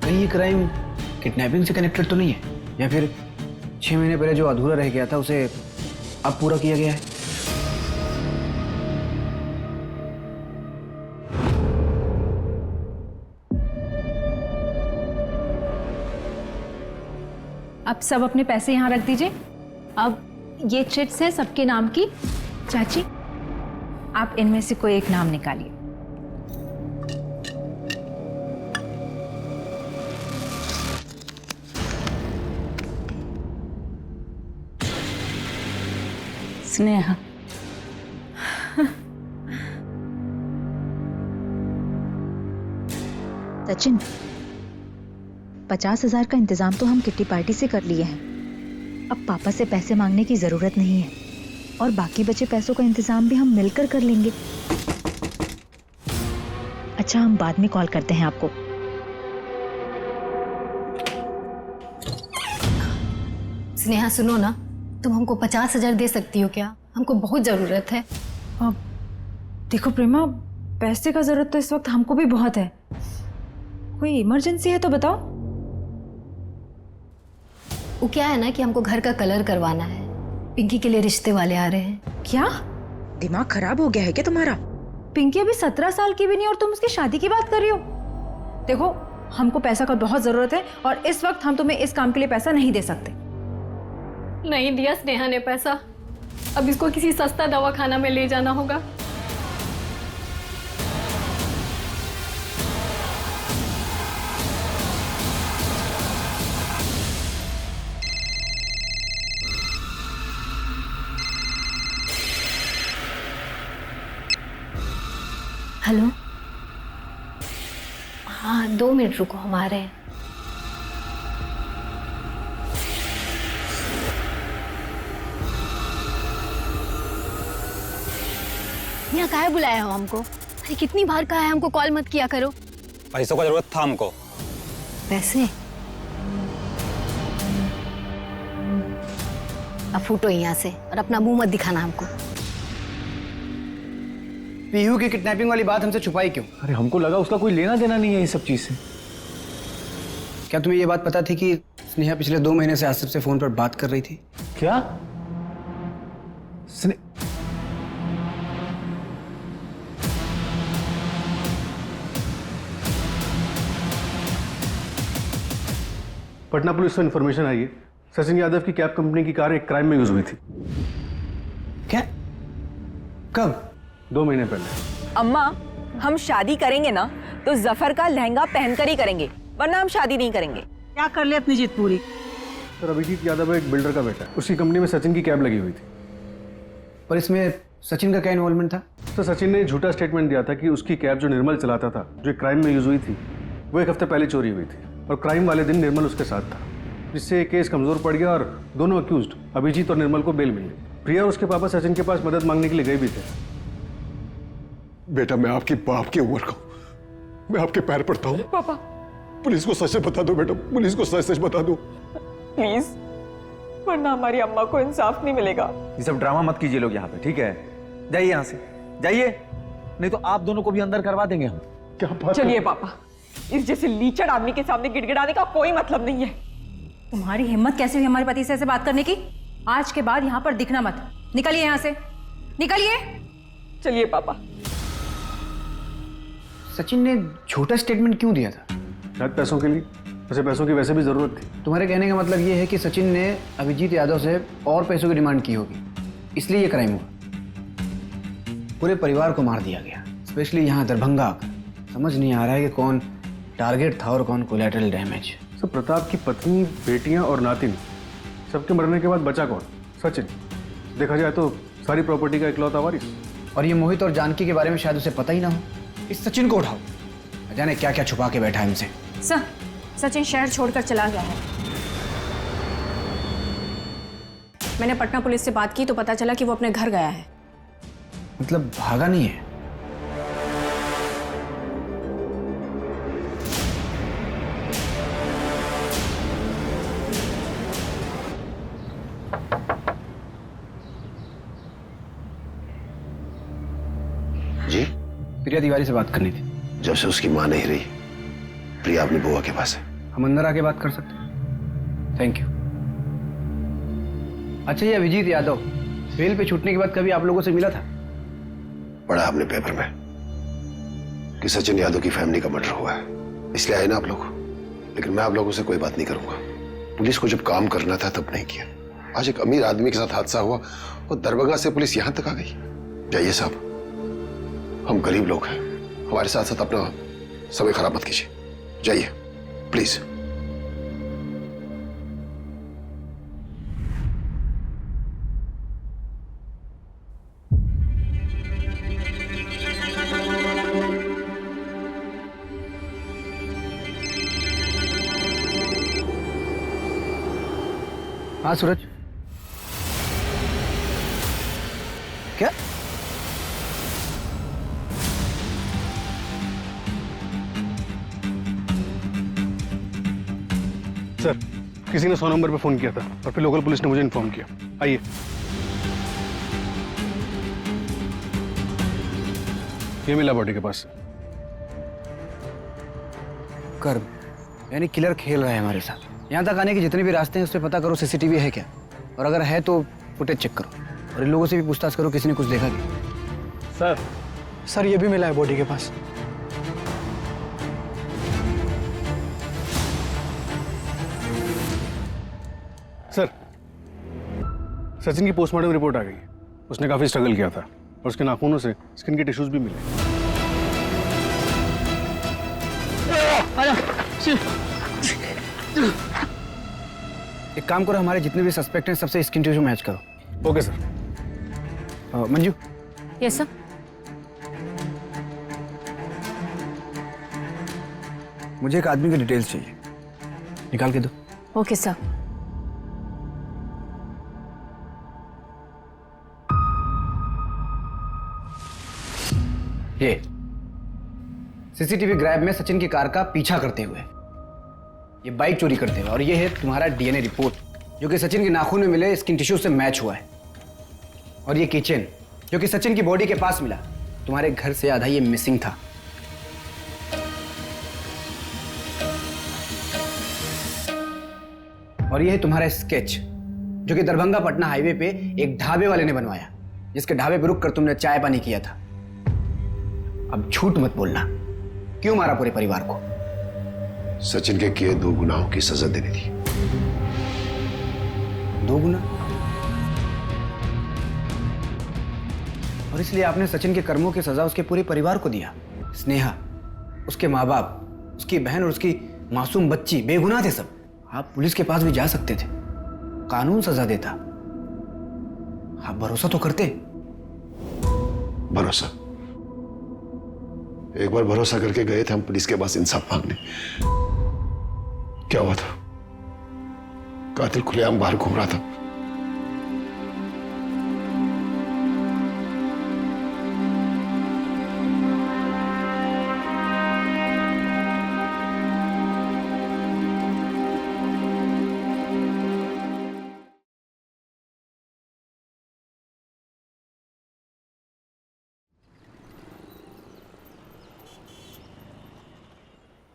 कहीं ये क्राइम किडनैपिंग से कनेक्टेड तो नहीं है, या फिर 6 महीने पहले जो अधूरा रह गया था उसे अब पूरा किया गया है? अब सब अपने पैसे यहाँ रख दीजिए। अब ये चिट्स हैं सबके नाम की। चाची, आप इनमें से कोई एक नाम निकालिए। स्नेहा। सचिन, 50,000 का इंतजाम तो हम किट्टी पार्टी से कर लिए हैं। अब पापा से पैसे मांगने की जरूरत नहीं है, और बाकी बचे पैसों का इंतजाम भी हम मिलकर कर लेंगे। अच्छा, हम बाद में कॉल करते हैं आपको। स्नेहा सुनो ना, तुम हमको 50,000 दे सकती हो क्या? हमको बहुत जरूरत है। अब देखो प्रेमा, पैसे का जरूरत तो इस वक्त हमको भी बहुत है। कोई इमरजेंसी है तो बताओ। वो क्या है ना कि हमको घर का कलर करवाना है, पिंकी के लिए रिश्ते वाले आ रहे हैं। क्या दिमाग खराब हो गया है क्या तुम्हारा? पिंकी अभी 17 साल की भी नहीं और तुम उसकी शादी की बात कर रही हो? देखो, हमको पैसा का बहुत जरूरत है और इस वक्त हम तुम्हें इस काम के लिए पैसा नहीं दे सकते। नहीं दिया स्नेहा ने पैसा, अब इसको किसी सस्ता दवाखाना में ले जाना होगा। हेलो। हाँ 2 मिनट रुको, हम आ रहे हैं। यहाँ काहे बुलाया हो हमको? अरे कितनी बार कहा है हमको कॉल मत किया करो। पैसों का जरूरत था हमको। पैसे? अब फूटो यहाँ से और अपना मुंह मत दिखाना हमको। पीहू की किडनैपिंग वाली बात हमसे छुपाई क्यों? अरे हमको लगा उसका कोई लेना देना नहीं है इस सब चीज से। क्या तुम्हें ये बात पता थी कि स्नेहा पिछले 2 महीने से आसिफ से फोन पर बात कर रही थी? क्या? पटना पुलिस को इन्फॉर्मेशन आई है, सचिन यादव की कैब कंपनी की कार एक क्राइम में यूज हुई थी। क्या? कब? 2 महीने पहले। अम्मा, हम शादी करेंगे ना तो जफर का लहंगा पहनकर ही करेंगे, वरना हम शादी नहीं करेंगे। क्या कर ले अपनी जिद पूरी? सर अभिजीत यादव एक बिल्डर का बेटा है, उसकी कंपनी में सचिन की कैब लगी हुई थी। पर इसमें सचिन का क्या इन्वॉल्वमेंट था? तो सचिन ने झूठा स्टेटमेंट दिया था कि उसकी कैब जो निर्मल चलाता था, जो क्राइम में यूज हुई थी, वो 1 हफ्ते पहले चोरी हुई थी और क्राइम वाले दिन निर्मल उसके साथ था, जिससे केस कमजोर पड़ गया और दोनों अक्यूज्ड अभिजीत और निर्मल को बेल मिल गई। प्रिया और उसके पापा सचिन के पास मदद मांगने के लिए गए भी थे। बेटा मैं आपकी बाप की उम्र का हूं, मैं आपके पैर पड़ता हूं। पापा पुलिस को सच बता दो बेटा, पुलिस को सच बता दो प्लीज, वरना हमारी अम्मा को इंसाफ नहीं मिलेगा। ये सब ड्रामा मत कीजिए लोग यहाँ पे, ठीक है? जाइए यहाँ से, जाइए, नहीं तो आप दोनों को भी अंदर करवा देंगे हम। क्या बात? चलिए पापा, इस जैसे लीचड़ आदमी के सामने गिड़गिड़ाने का कोई मतलब नहीं है। तुम्हारी हिम्मत कैसे हुई हमारे पति से ऐसे बात करने की? आज के बाद यहाँ पर दिखना मत। निकलिए यहाँ से, निकलिए। चलिए पापा। सचिन ने झूठा स्टेटमेंट क्यों दिया था? शायद पैसों के लिए, वैसे पैसों की वैसे भी जरूरत थी। तुम्हारे कहने का मतलब ये है कि सचिन ने अभिजीत यादव से और पैसों की डिमांड की होगी, इसलिए ये क्राइम हुआ। पूरे परिवार को मार दिया गया, स्पेशली यहाँ दरभंगा आकर। समझ नहीं आ रहा है कि कौन टारगेट था और कौन कोलैटरल डैमेज। सर प्रताप की पत्नी, बेटियां और नातिन, सबके मरने के बाद बचा कौन? सचिन। देखा जाए तो सारी प्रॉपर्टी का इकलौता वारिस। और ये मोहित और जानकी के बारे में शायद उसे पता ही ना हो। इस सचिन को उठाओ, न जाने क्या क्या छुपा के बैठा है इनसे। सर, सचिन शहर छोड़कर चला गया है। मैंने पटना पुलिस से बात की तो पता चला कि वो अपने घर गया है। मतलब भागा नहीं है? जी? प्रिया तिवारी से बात करनी थी। जब से उसकी मां नहीं रही, प्रिया अपनी बुआ के पास है। हम अंदर आके बात कर सकते हैं? Thank you. अच्छा ये अभिजीत यादव बेल पे छूटने के बाद कभी आप लोगों से मिला था? पढ़ा आपने पेपर में कि सचिन यादव की फैमिली का मर्डर हुआ है, इसलिए आए ना आप लोग। लेकिन मैं आप लोगों से कोई बात नहीं करूंगा। पुलिस को जब काम करना था तब नहीं किया। आज एक अमीर आदमी के साथ हादसा हुआ और दरभंगा से पुलिस यहां तक आ गई। जाइए साहब, हम गरीब लोग हैं, हमारे साथ साथ अपना समय खराब मत कीजिए। जाइए प्लीज। हाँ सूरज। क्या? सर किसी ने 100 नंबर पे फोन किया था और फिर लोकल पुलिस ने मुझे इन्फॉर्म किया। आइए। ये मिला बॉडी के पास। कर यानी किलर खेल रहा है हमारे साथ। यहाँ तक आने के जितने भी रास्ते हैं उस पर पता करो सीसीटीवी है क्या, और अगर है तो फुटेज चेक करो, और इन लोगों से भी पूछताछ करो किसी ने कुछ देखा क्या। सर ये भी मिला है बॉडी के पास। सर सचिन की पोस्टमार्टम रिपोर्ट आ गई। उसने काफी स्ट्रगल किया था और उसके नाखूनों से स्किन के टिश्यूज भी मिले। एक काम करो, हमारे जितने भी सस्पेक्ट हैं सबसे स्किन टिश्यू मैच करो। Okay sir. Manju. Yes sir. मुझे एक आदमी की डिटेल्स चाहिए, निकाल के दो। Okay sir. ये सीसीटीवी ग्रैब में सचिन की कार का पीछा करते हुए, ये बाइक चोरी करते हुए, और ये है तुम्हारा डीएनए रिपोर्ट जो कि सचिन के नाखून में मिले स्किन टिश्यू से मैच हुआ है। और ये किचन जो कि सचिन की बॉडी के पास मिला, तुम्हारे घर से आधा ये मिसिंग था। और ये है तुम्हारा स्केच जो कि दरभंगा पटना हाईवे पे एक ढाबे वाले ने बनवाया, जिसके ढाबे पे रुक कर तुमने चाय पानी किया था। अब झूठ मत बोलना, क्यों मारा पूरे परिवार को? सचिन के किए 2 गुनाहों की सजा देनी थी। 2 गुना? और इसलिए आपने सचिन के कर्मों की सजा उसके पूरे परिवार को दिया। स्नेहा, उसके माँ बाप, उसकी बहन और उसकी मासूम बच्ची बेगुनाह थे सब। आप पुलिस के पास भी जा सकते थे, कानून सजा देता। आप भरोसा तो करते। भरोसा? एक बार भरोसा करके गए थे हम पुलिस के पास इंसाफ मांगने। क्या हुआ था? कातिल खुलेआम बाहर घूम रहा था।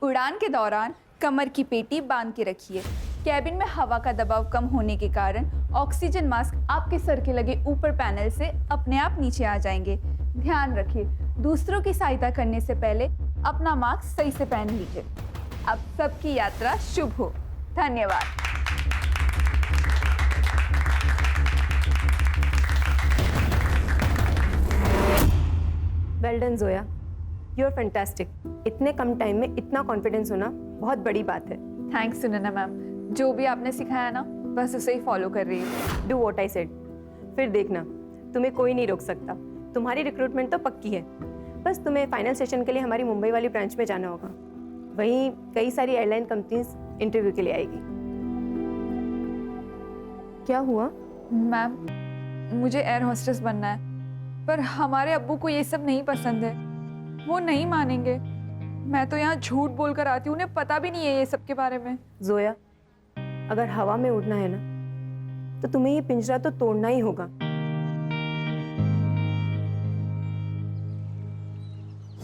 उड़ान के दौरान कमर की पेटी बांध के रखिए। कैबिन में हवा का दबाव कम होने के कारण ऑक्सीजन मास्क आपके सर के लगे ऊपर पैनल से अपने आप नीचे आ जाएंगे। ध्यान रखिए, दूसरों की सहायता करने से पहले अपना मास्क सही से पहन लीजिए। अब सबकी यात्रा शुभ हो। धन्यवाद। Well done Zoya, you are fantastic. इतने कम टाइम में इतना कॉन्फिडेंस होना बहुत बड़ी बात है। थैंक्स सुनैना मैम, जो भी आपने सिखाया ना बस उसे ही फॉलो कर रही हूँ। Do what I said. फिर देखना, तुम्हें कोई नहीं रोक सकता। तुम्हारी रिक्रूटमेंट तो पक्की है, बस तुम्हें फाइनल सेशन के लिए हमारी मुंबई वाली ब्रांच में जाना होगा। वहीं कई सारी एयरलाइन कंपनीज इंटरव्यू के लिए आएगी। क्या हुआ? मैम, मुझे एयर होस्टेस बनना है, पर हमारे अब्बू को ये सब नहीं पसंद है। वो नहीं मानेंगे। मैं तो यहाँ झूठ बोलकर आती हूँ, उन्हें पता भी नहीं है ये सब के बारे में। जोया, अगर हवा में उड़ना है ना तो तुम्हें ये पिंजरा तो तोड़ना ही होगा।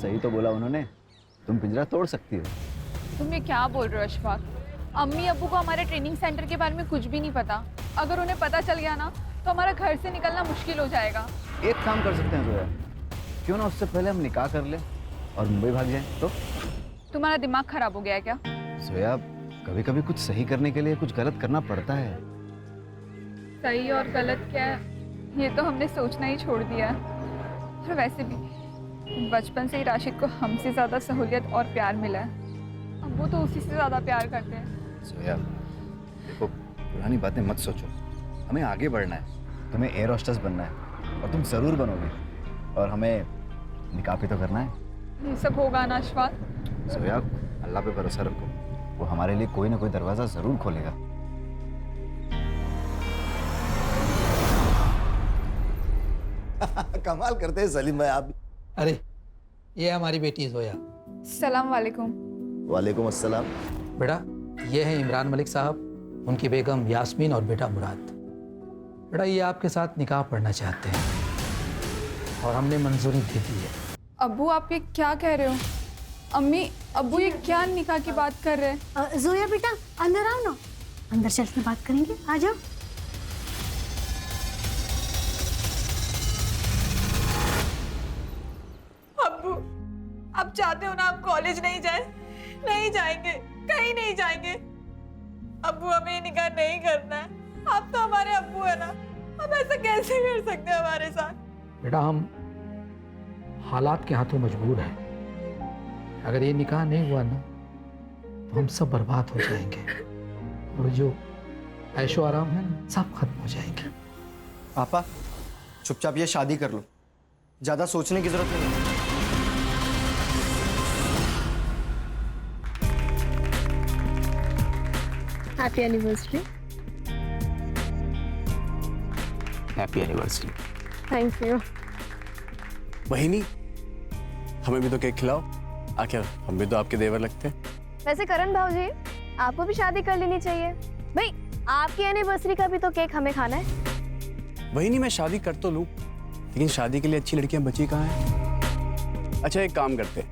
सही तो बोला उन्होंने, तुम पिंजरा तोड़ सकती हो। तुम ये क्या बोल रहे हो अशफाक? अम्मी अब्बू को हमारे ट्रेनिंग सेंटर के बारे में कुछ भी नहीं पता। अगर उन्हें पता चल गया ना तो हमारा घर से निकलना मुश्किल हो जाएगा। एक काम कर सकते हैं जोया, क्यों ना उससे पहले हम निकाह कर ले और मुंबई भाग जाएं? तो तुम्हारा दिमाग खराब हो गया है क्या? जोया, कभी कभी कुछ सही करने के लिए कुछ गलत करना पड़ता है। सही और गलत क्या है ये तो हमने सोचना ही छोड़ दिया है। और वैसे भी बचपन से ही राशिद को हमसे ज़्यादा सहूलियत और प्यार मिला है। अब वो तो उसी से ज़्यादा प्यार करते हैं। जोया, देखो पुरानी बातें मत सोचो, हमें आगे बढ़ना है। तुम्हें एयर होस्टेस बनना है और तुम ज़रूर बनोगे, और हमें निकाह भी तो करना है। ये सब होगा ना अशफाक? जोया, अल्लाह पे भरोसा रखो, वो हमारे लिए कोई ना कोई दरवाजा जरूर खोलेगा। कमाल करते हैं सलीम भाई आप। अरे ये हमारी बेटी जोया। सलाम वालेकुम। वालेकुम अस्सलाम। बेटा, ये है इमरान मलिक साहब, उनकी बेगम यास्मीन और बेटा मुराद। बेटा, ये आपके साथ निकाह पढ़ना चाहते हैं और हमने मंजूरी दे दी है। अब्बू, आप ये क्या कह रहे हो? अम्मी अब्बू ये क्या निकाह की बात कर रहे हैं? जोया बेटा अंदर आओ ना, अंदर चल के बात करेंगे, आ जाओ। अब्बू, आप चाहते हो ना हम कॉलेज नहीं जाए? नहीं जाएंगे, कहीं नहीं जाएंगे। अब्बू, हमें निकाह नहीं करना है। आप तो हमारे अब्बू है ना, हम ऐसा कैसे कर सकते हैं हमारे साथ? बेटा, हम हालात के हाथों मजबूर हैं। अगर ये निकाह नहीं हुआ ना तो हम सब बर्बाद हो जाएंगे, और जो ऐशो आराम है ना सब खत्म हो जाएंगे। पापा, चुपचाप ये शादी कर लो, ज्यादा सोचने की जरूरत नहीं है। Happy anniversary. Happy anniversary. Thank you. बहिनी, हमें भी तो केक खिलाओ। आखिर हम भी तो आपके देवर लगते हैं। वैसे करण भाऊजी, आपको भी शादी कर लेनी चाहिए भाई। आपकी एनिवर्सरी का भी तो केक हमें खाना है। बहिनी, मैं शादी कर तो लूं, लेकिन शादी के लिए अच्छी लड़कियां बची कहाँ हैं? अच्छा, एक काम करते हैं,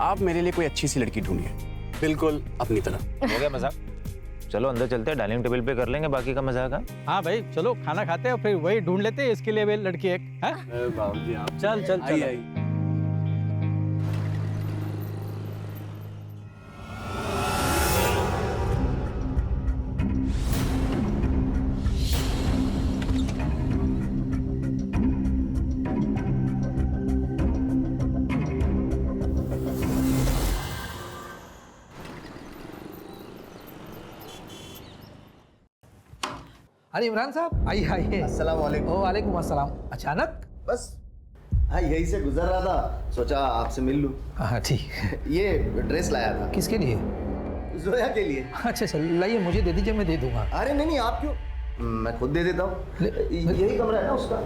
आप मेरे लिए कोई अच्छी सी लड़की ढूंढिए, बिल्कुल अपनी तरह। हो गया मजाक? चलो अंदर चलते हैं, डाइनिंग टेबल पे कर लेंगे बाकी का मजाक। हाँ भाई चलो खाना खाते हैं और फिर वही ढूंढ लेते हैं इसके लिए भी लड़की एक है। बाबूजी आप चल चल चल। आई। अरे इमरान साहब, आइए आइए। अस्सलाम वालेकुम। वालेकुम अस्सलाम। अचानक? बस हाँ, यही से गुजर रहा था, सोचा आपसे मिल लूं। हाँ ठीक। ये ड्रेस लाया था। किसके लिए? जोया के लिए। अच्छा चल, लाइए मुझे दे दीजिए, मैं दे दूंगा। अरे नहीं नहीं, आप क्यों, मैं खुद दे देता हूँ। यही कमरा है ना उसका।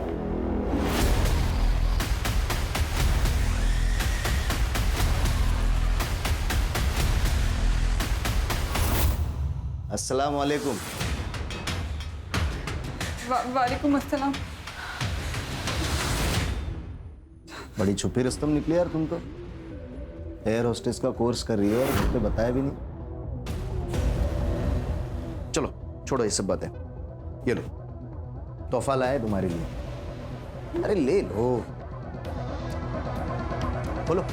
अस्सलाम वालेकुम। वालेकुम अस्सलाम। बड़ी छुपी रस्तम निकली यार तुम तो। एयर होस्टेस का कोर्स कर रही हो और मुझे बताया भी नहीं। चलो छोड़ो ये सब बातें, ये लो तोहफा लाया तुम्हारे लिए। अरे ले लो, बोलो।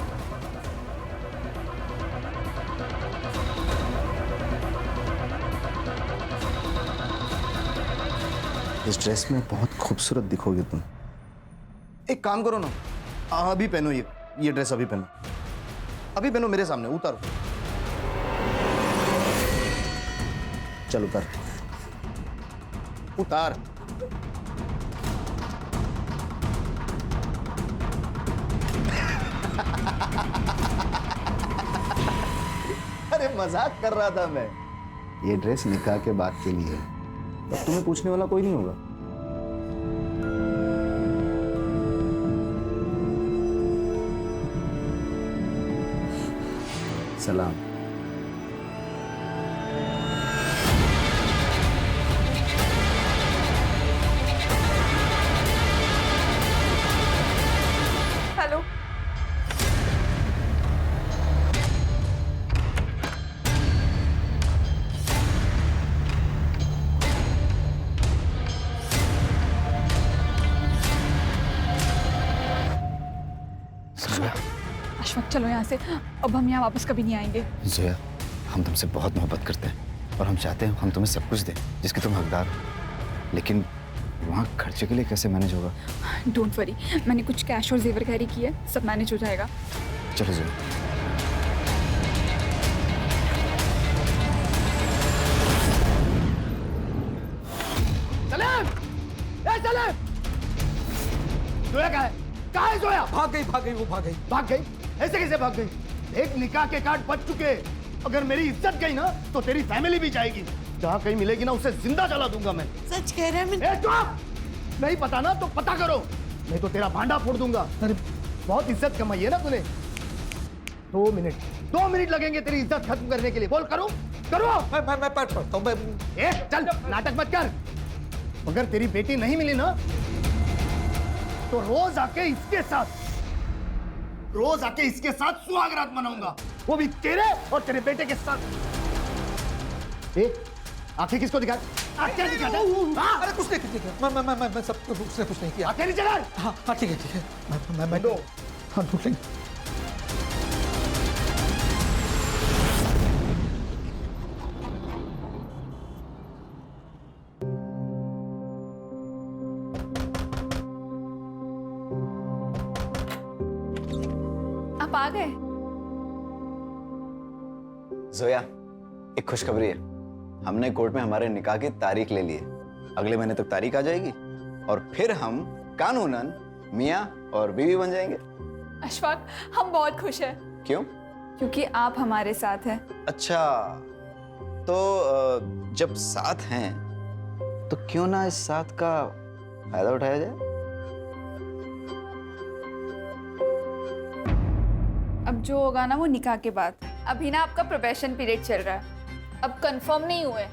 इस ड्रेस में बहुत खूबसूरत दिखोगे तुम। एक काम करो ना, अभी पहनो ये ड्रेस, अभी पहनो, अभी पहनो मेरे सामने, उतारो। चल उतार, उतार। अरे मजाक कर रहा था मैं। ये ड्रेस निकाह के बाद के लिए है, अब तुम्हें पूछने वाला कोई नहीं होगा। सलाम। हेलो। अशफाक चलो यहाँ से, अब हम यहाँ वापस कभी नहीं आएंगे। जोया, हम तुमसे बहुत मोहब्बत करते हैं और हम चाहते हैं हम तुम्हें सब कुछ दें जिसके तुम हकदार हो, लेकिन वहाँ खर्चे के लिए कैसे मैनेज होगा? डोंट वरी, मैंने कुछ कैश और जेवर कैरी किए, सब मैनेज हो जाएगा। चलो जोया। सलेम! ए सलेम! जोया कहाँ है? कहाँ है जोया? भाग गई, वो भाग गई। भाग गई? ऐसे कैसे भाग गई? एक निकाह के कार्ड बच चुके, अगर मेरी इज्जत गई ना तो तेरी फैमिली भी जाएगी। जहाँ कहीं मिलेगी ना उसे जिंदा जला दूंगा मैं। सच कह रहे हैं? चुप! नहीं पता ना तो पता करो, नहीं तो तेरा भांडा फोड़ दूंगा। अरे बहुत इज्जत कमाई है ना तूने। 2 मिनट लगेंगे तेरी इज्जत खत्म करने के लिए। बोल करो करो। मैं पढ़ता हूँ। चल नाटक मत कर। अगर तेरी बेटी नहीं मिली ना तो रोज आके इसके साथ सुहागरात मनाऊंगा, वो भी तेरे और तेरे बेटे के साथ। आंखें किसको दिखा? आंखें दिखा दे। अरे कुछ नहीं, मैं सब उसने कुछ नहीं किया। आंखें नीचे कर। हाँ ठीक है मैं दो। हाँ ढूंढ लेंगे। आप आ गए? जोया, एक खुशखबरी है, हमने कोर्ट में हमारे निकाह की तारीख ले ली है। अगले महीने तक तारीख आ जाएगी और फिर हम कानूनन मियाँ और बीवी बन जाएंगे। अशफाक, हम बहुत खुश हैं। क्यों? क्योंकि आप हमारे साथ हैं। अच्छा, तो जब साथ हैं तो क्यों ना इस साथ का फायदा उठाया जाए। अब जो होगा ना वो निकाह के बाद। अभी ना आपका प्रोबेशन पीरियड चल रहा है, अब कंफर्म नहीं हुए।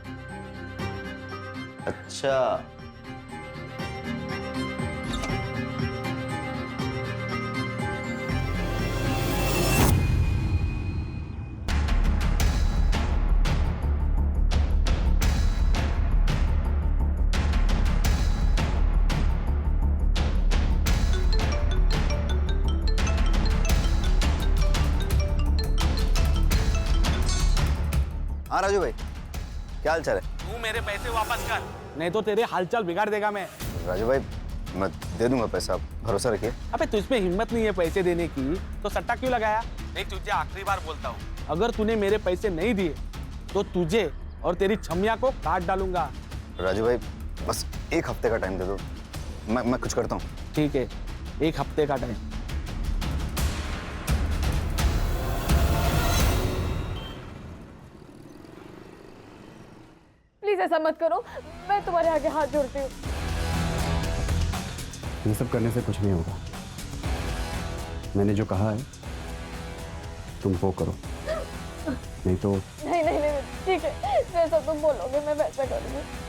अच्छा, हाँ राजू भाई, क्या हाल चाल है? तू मेरे पैसे वापस कर, नहीं तो तेरे हालचाल बिगाड़ देगा मैं। राजू भाई, मैं दे दूंगा पैसा, आप भरोसा रखिए। अबे तुझमें हिम्मत नहीं है पैसे देने की तो सट्टा क्यों लगाया? नहीं, तुझे आखिरी बार बोलता हूँ, अगर तूने मेरे पैसे नहीं दिए तो तुझे और तेरी छमिया को काट डालूंगा। राजू भाई, बस एक हफ्ते का टाइम दे दो, मैं कुछ करता हूँ। ठीक है, एक हफ्ते का टाइम। प्लीज ऐसा मत करो, मैं तुम्हारे आगे हाथ जोड़ती हूँ। ये सब करने से कुछ नहीं होगा। मैंने जो कहा है तुम वो करो, नहीं तो। नहीं नहीं नहीं, ठीक है, जैसा तुम बोलोगे मैं वैसा करूँगी।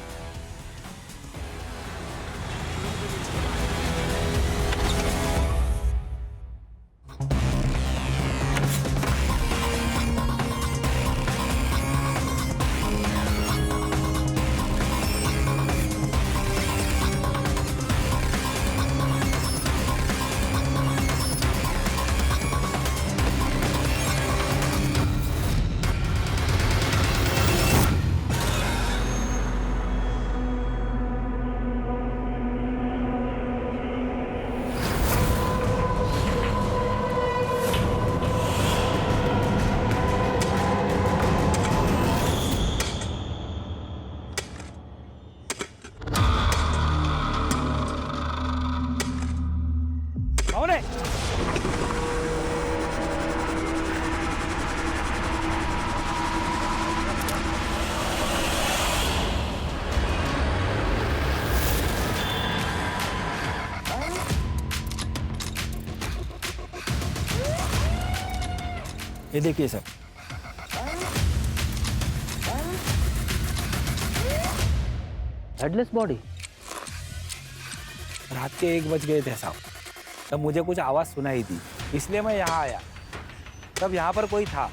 ये देखिए सर, हेडलेस बॉडी। रात के 1 बज गए थे साहब, तब मुझे कुछ आवाज़ सुनाई दी, इसलिए मैं यहाँ आया। तब यहाँ पर कोई था,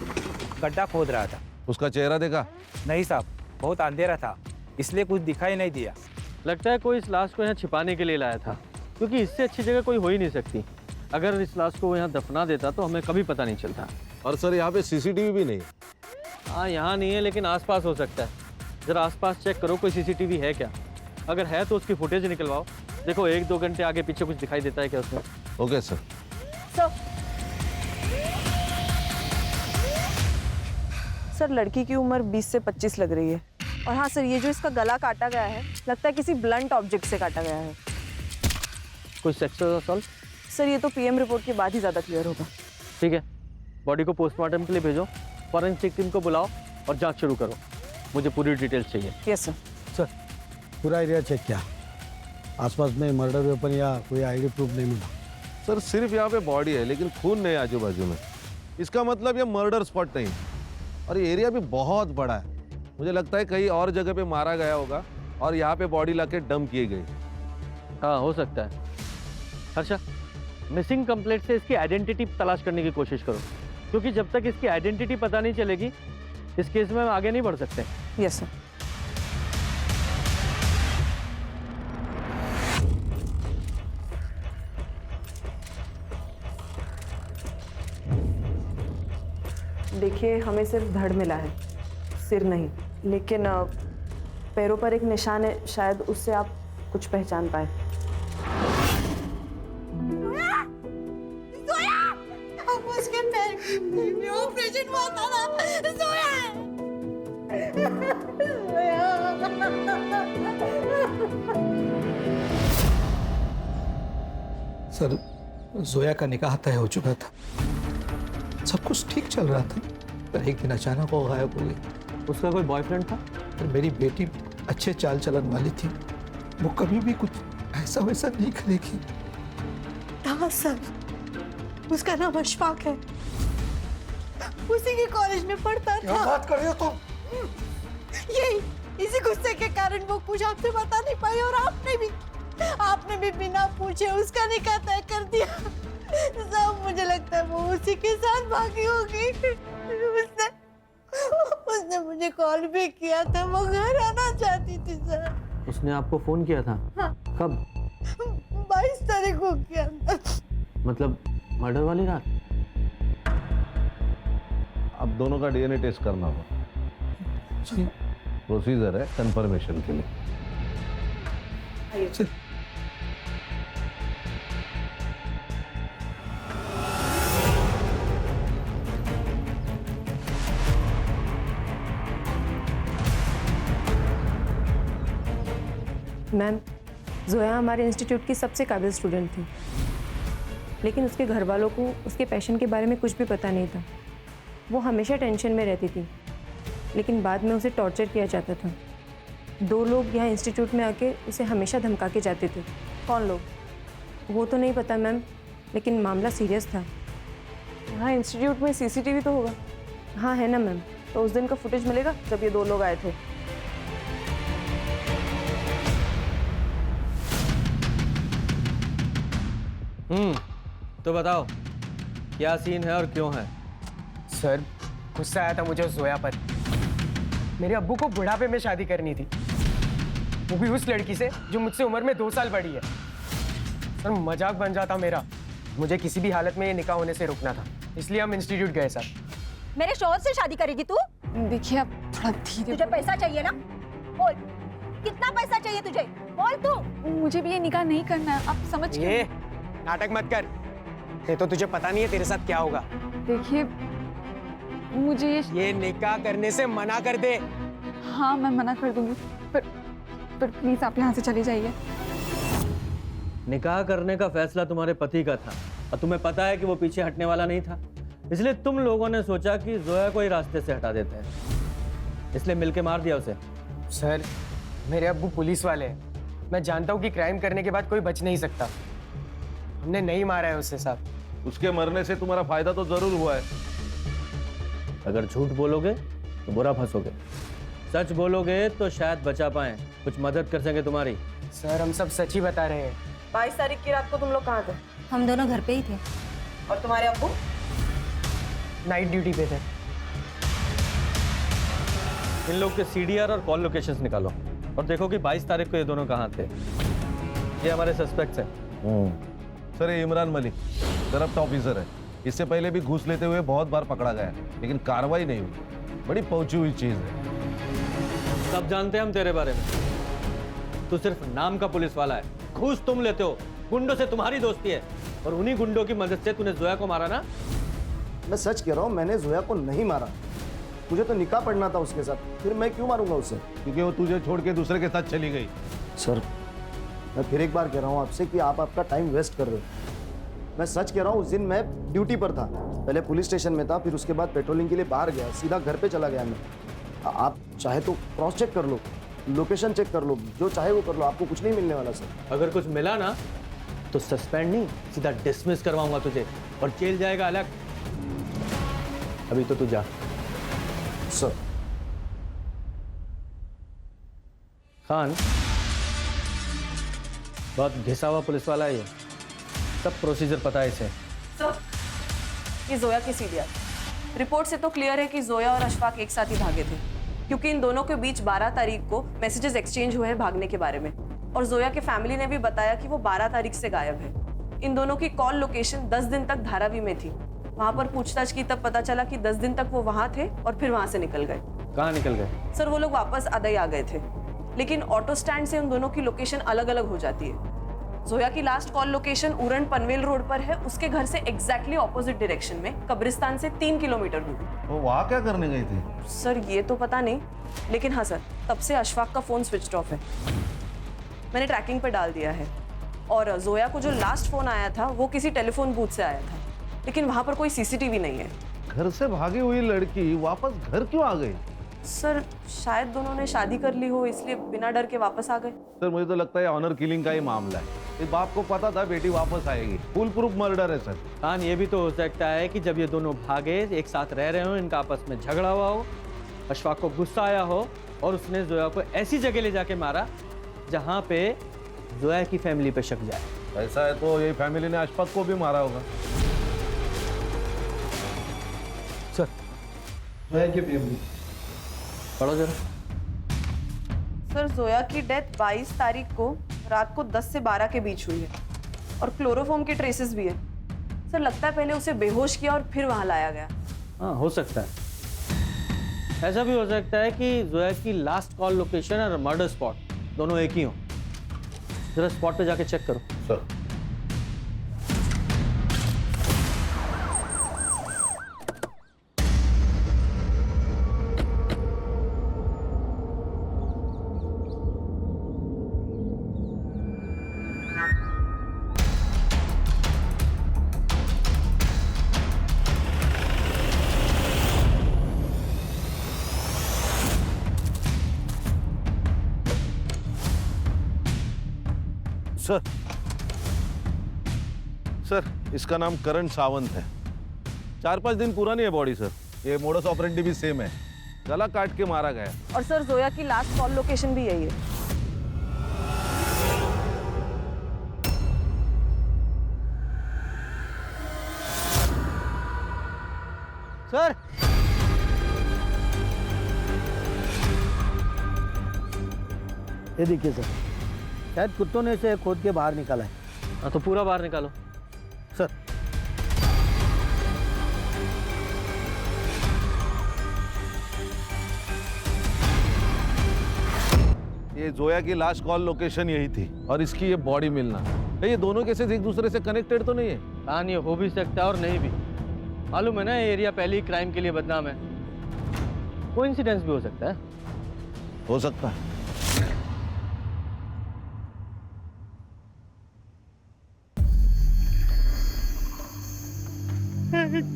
गड्ढा खोद रहा था। उसका चेहरा देखा? नहीं साहब, बहुत अंधेरा था, इसलिए कुछ दिखाई नहीं दिया। लगता है कोई इस लाश को यहाँ छिपाने के लिए लाया था, क्योंकि इससे अच्छी जगह कोई हो ही नहीं सकती। अगर इस लाश को वो यहाँ दफना देता तो हमें कभी पता नहीं चलता। और सर यहाँ पे सीसीटीवी भी नहीं। हाँ, यहाँ नहीं है, लेकिन आसपास हो सकता है। जरा आसपास चेक करो, कोई सीसीटीवी है क्या? अगर है तो उसकी फुटेज निकलवाओ। देखो 1-2 घंटे आगे पीछे कुछ दिखाई देता है क्या उसमें? Okay sir. सर, लड़की की उम्र 20 से 25 लग रही है। और हाँ सर, ये जो इसका गला काटा गया है, लगता है किसी ब्लंट ऑब्जेक्ट से काटा गया है। कोई सेक्सुअल असॉल्ट? सर, ये तो पीएम रिपोर्ट के बाद ही ज़्यादा क्लियर होगा। ठीक है, बॉडी को पोस्टमार्टम के लिए भेजो, फॉरेंसिक टीम को बुलाओ और जांच शुरू करो। मुझे पूरी डिटेल्स चाहिए। Yes sir. सर, पूरा एरिया चेक किया, आसपास में मर्डर वेपन या कोई आईडी प्रूफ नहीं मिला। सर, सिर्फ यहाँ पे बॉडी है, लेकिन खून नहीं आजू बाजू में। इसका मतलब ये मर्डर स्पॉट नहीं। और ये एरिया भी बहुत बड़ा है, मुझे लगता है कहीं और जगह पे मारा गया होगा और यहाँ पे बॉडी लाके डंप की गई। हाँ, हो सकता है। हर्षा, मिसिंग कंप्लेंट से इसकी आइडेंटिटी तलाश करने की कोशिश करो, क्योंकि जब तक इसकी आइडेंटिटी पता नहीं चलेगी इस केस में हम आगे नहीं बढ़ सकते। Yes sir. देखिए, हमें सिर्फ धड़ मिला है, सिर नहीं। लेकिन पैरों पर एक निशान है, शायद उससे आप कुछ पहचान पाए। उसके पैर में ऑपरेशन हुआ था ना, जोया है। सर, जोया का निकाह तय हो चुका था, सब कुछ ठीक चल रहा था, पर एक दिन अचानक वो गायब हो गई। उसका कोई बॉयफ्रेंड था? पर मेरी बेटी अच्छे चाल चलन वाली थी, वो कभी भी कुछ ऐसा वैसा नहीं करेगी। हाँ सर, उसका नाम अशफाक है, उसी के कॉलेज में पढ़ता था। क्या बात कर रहे हो तुम? यही इसी गुस्से के कारण वो कुछ आपसे बता नहीं पाई और आपने भी बिना पूछे उसका निकाह तय कर दिया। सब मुझे लगता है वो उसी के साथ भागी होगी। उसने मुझे कॉल भी किया था, वो घर आना चाहती थी सर। उसने आपको फोन किया था? हाँ। कब? 22 तारीख को किया था। मतलब मर्डर वाली रात? अब दोनों का डीएनए टेस्ट करना होगा। प्रोसीजर है कंफर्मेशन के लिए। मैम, जोया हमारे इंस्टीट्यूट की सबसे काबिल स्टूडेंट थी, लेकिन उसके घर वालों को उसके पैशन के बारे में कुछ भी पता नहीं था। वो हमेशा टेंशन में रहती थी, लेकिन बाद में उसे टॉर्चर किया जाता था। 2 लोग यहाँ इंस्टीट्यूट में आके उसे हमेशा धमका के जाते थे। कौन लोग? वो तो नहीं पता मैम, लेकिन मामला सीरियस था। यहाँ इंस्टीट्यूट में सीसीटीवी तो होगा? हाँ है ना मैम। तो उस दिन का फुटेज मिलेगा जब ये 2 लोग आए थे? तो बताओ क्या सीन है और क्यों है? सर, गुस्सा आया था मुझे उस जोया पर। मेरे अब्बू को बुढ़ापे में शादी करनी थी, वो भी उस लड़की से जो मुझसे उम्र में 2 साल बड़ी है। सर, मजाक बन जाता मेरा। मुझे किसी भी हालत में ये निकाह होने से रुकना था, इसलिए हम इंस्टीट्यूट गए सर। मेरे शौहर से शादी करेगी तू? देखिए आप थोड़ा धीरे। तुझे पैसा चाहिए ना? बोल, कितना पैसा चाहिए तुझे? बोल तू। मुझे भी ये निकाह नहीं करना है, आप समझ ये नाटक मत कर, ये तो तुझे पता नहीं है तेरे साथ क्या होगा। देखिए मुझे ये निकाह करने से मना कर दे। हाँ मैं मना कर दूंगी, पर प्लीज आप यहाँ से चले जाइए। निकाह करने का फैसला तुम्हारे पति का था और तुम्हें पता है कि वो पीछे हटने वाला नहीं था, इसलिए तुम लोगों ने सोचा कि जोया को ही रास्ते से हटा देते हैं, इसलिए मिलके मार दिया उसे। सर, मेरे अब्बू पुलिस वाले हैं, मैं जानता हूँ कि क्राइम करने के बाद कोई बच नहीं सकता। हमने नहीं मारा है उससे साहब। उसके मरने से तुम्हारा फायदा तो जरूर हुआ है। अगर झूठ बोलोगे तो बुरा फंसोगे, सच बोलोगे तो शायद बचा पाए, कुछ मदद कर सके तुम्हारी। सर, हम सब सच ही बता रहे हैं। 22 तारीख की रात को तुम लोग कहाँ थे? हम दोनों घर पे ही थे। और तुम्हारे अब्बू? नाइट ड्यूटी पे थे। इन लोग के सीडीआर और कॉल लोकेशंस निकालो और देखो कि 22 तारीख को ये दोनों कहाँ थे। ये हमारे सस्पेक्ट्स हैं। सर, ये इमरान मलिक करप्ट ऑफिसर है, इससे पहले भी घूस लेते हुए बहुत बार पकड़ा गया है, लेकिन कार्रवाई नहीं हुई। बड़ी पहुंची हुई चीज है। सब जानते हैं हम तेरे बारे में, तू सिर्फ नाम का पुलिस वाला है, घूस तुम लेते हो, गुंडों से तुम्हारी दोस्ती है और उन्हीं गुंडों की मदद से तूने जोया को मारा ना। मैं सच कह रहा हूँ, मैंने जोया को नहीं मारा। मुझे तो निकाह पढ़ना था उसके साथ, फिर मैं क्यों मारूंगा उसे? क्योंकि वो तुझे छोड़ के दूसरे के साथ चली गई। सर, मैं फिर एक बार कह रहा हूँ आपसे कि आप आपका टाइम वेस्ट कर रहे हो। मैं सच कह रहा हूँ, उस दिन मैं ड्यूटी पर था, पहले पुलिस स्टेशन में था, फिर उसके बाद पेट्रोलिंग के लिए बाहर गया, सीधा घर पे चला गया मैं। आप चाहे तो क्रॉस चेक कर लो, लोकेशन चेक कर लो, जो चाहे वो कर लो, आपको कुछ नहीं मिलने वाला सर। अगर कुछ मिला ना तो सस्पेंड नहीं, सीधा डिसमिस करवाऊंगा तुझे और जेल जाएगा अलग। अभी तो तू जा। सर। खान बहुत घिसा हुआ पुलिस वाला है ये, सब प्रोसीजर पता है इसे। ये जोया की सीडीआर रिपोर्ट से तो क्लियर है कि जोया और अशफाक एक साथ ही भागे थे, क्योंकि इन दोनों के बीच 12 तारीख को मैसेजेस एक्सचेंज हुए हैं भागने के बारे में, और जोया के फैमिली ने भी बताया कि वो 12 तारीख से गायब है। इन दोनों की कॉल लोकेशन 10 दिन तक धारावी में थी। वहां पर पूछताछ की तब पता चला कि 10 दिन तक वो वहां थे और फिर वहां से निकल गए। कहाँ निकल गए? सर, वो लोग वापस अदई आ गए थे, लेकिन ऑटो स्टैंड से उन दोनों की लोकेशन अलग अलग हो जाती है। जोया की last call location Uran Panvel road पर है, उसके घर से एग्जैक्टली ऑपोजिट डायरेक्शन में, कब्रिस्तान से 3 किलोमीटर दूर। वो वहाँ क्या करने गई थी? सर, ये तो पता नहीं, लेकिन हाँ सर, तब से अशफाक का फोन स्विच ऑफ है। मैंने ट्रैकिंग पर डाल दिया है, और जोया को जो लास्ट फोन आया था वो किसी टेलीफोन बूथ से आया था, लेकिन वहां पर कोई सीसीटीवी नहीं है। घर से भागी हुई लड़की वापस घर क्यों आ गई? सर शायद दोनों ने शादी कर ली हो, इसलिए बिना डर के वापस आ गए। सर मुझे तो लगता है ऑनर किलिंग का ही मामला है। इस बाप को पता था बेटी वापस आएगी, फुल प्रूफ मर्डर है सर। कान ये भी तो हो सकता है कि जब ये दोनों भागे, एक साथ रह रहे हो, इनका आपस में झगड़ा हुआ हो, अशफाक को गुस्सा आया हो और उसने जोया को ऐसी जगह ले जाके मारा जहाँ पे जोया की फैमिली पे शक जाए। ऐसा है तो ये फैमिली ने अशफाक को भी मारा होगा। सर जोया की फैमिली पढ़ो जरा। सर जोया की डेथ 22 तारीख को रात को 10 से 12 के बीच हुई है और क्लोरोफॉर्म के ट्रेसेस भी है। सर लगता है पहले उसे बेहोश किया और फिर वहां लाया गया। हाँ हो सकता है। ऐसा भी हो सकता है कि जोया की लास्ट कॉल लोकेशन और मर्डर स्पॉट दोनों एक ही हो। जरा स्पॉट पे जाके चेक करो। सर सर सर इसका नाम करण सावंत है। 4-5 दिन पुरानी है बॉडी सर। ये मोडस ऑपरेंडी भी सेम है, गला काट के मारा गया। और सर जोया की लास्ट कॉल लोकेशन भी यही है। सर ये देखिए सर, शायद कुत्तों ने इसे खोद के बाहर निकाला है। हाँ तो पूरा बाहर निकालो सर। ये जोया की लास्ट कॉल लोकेशन यही थी और इसकी ये बॉडी मिलना, ये दोनों केसेस एक दूसरे से कनेक्टेड तो नहीं है? हाँ ये हो भी सकता है और नहीं भी। मालूम है ना ये एरिया पहले ही क्राइम के लिए बदनाम है। कोइंसिडेंस भी हो सकता है। हो सकता है।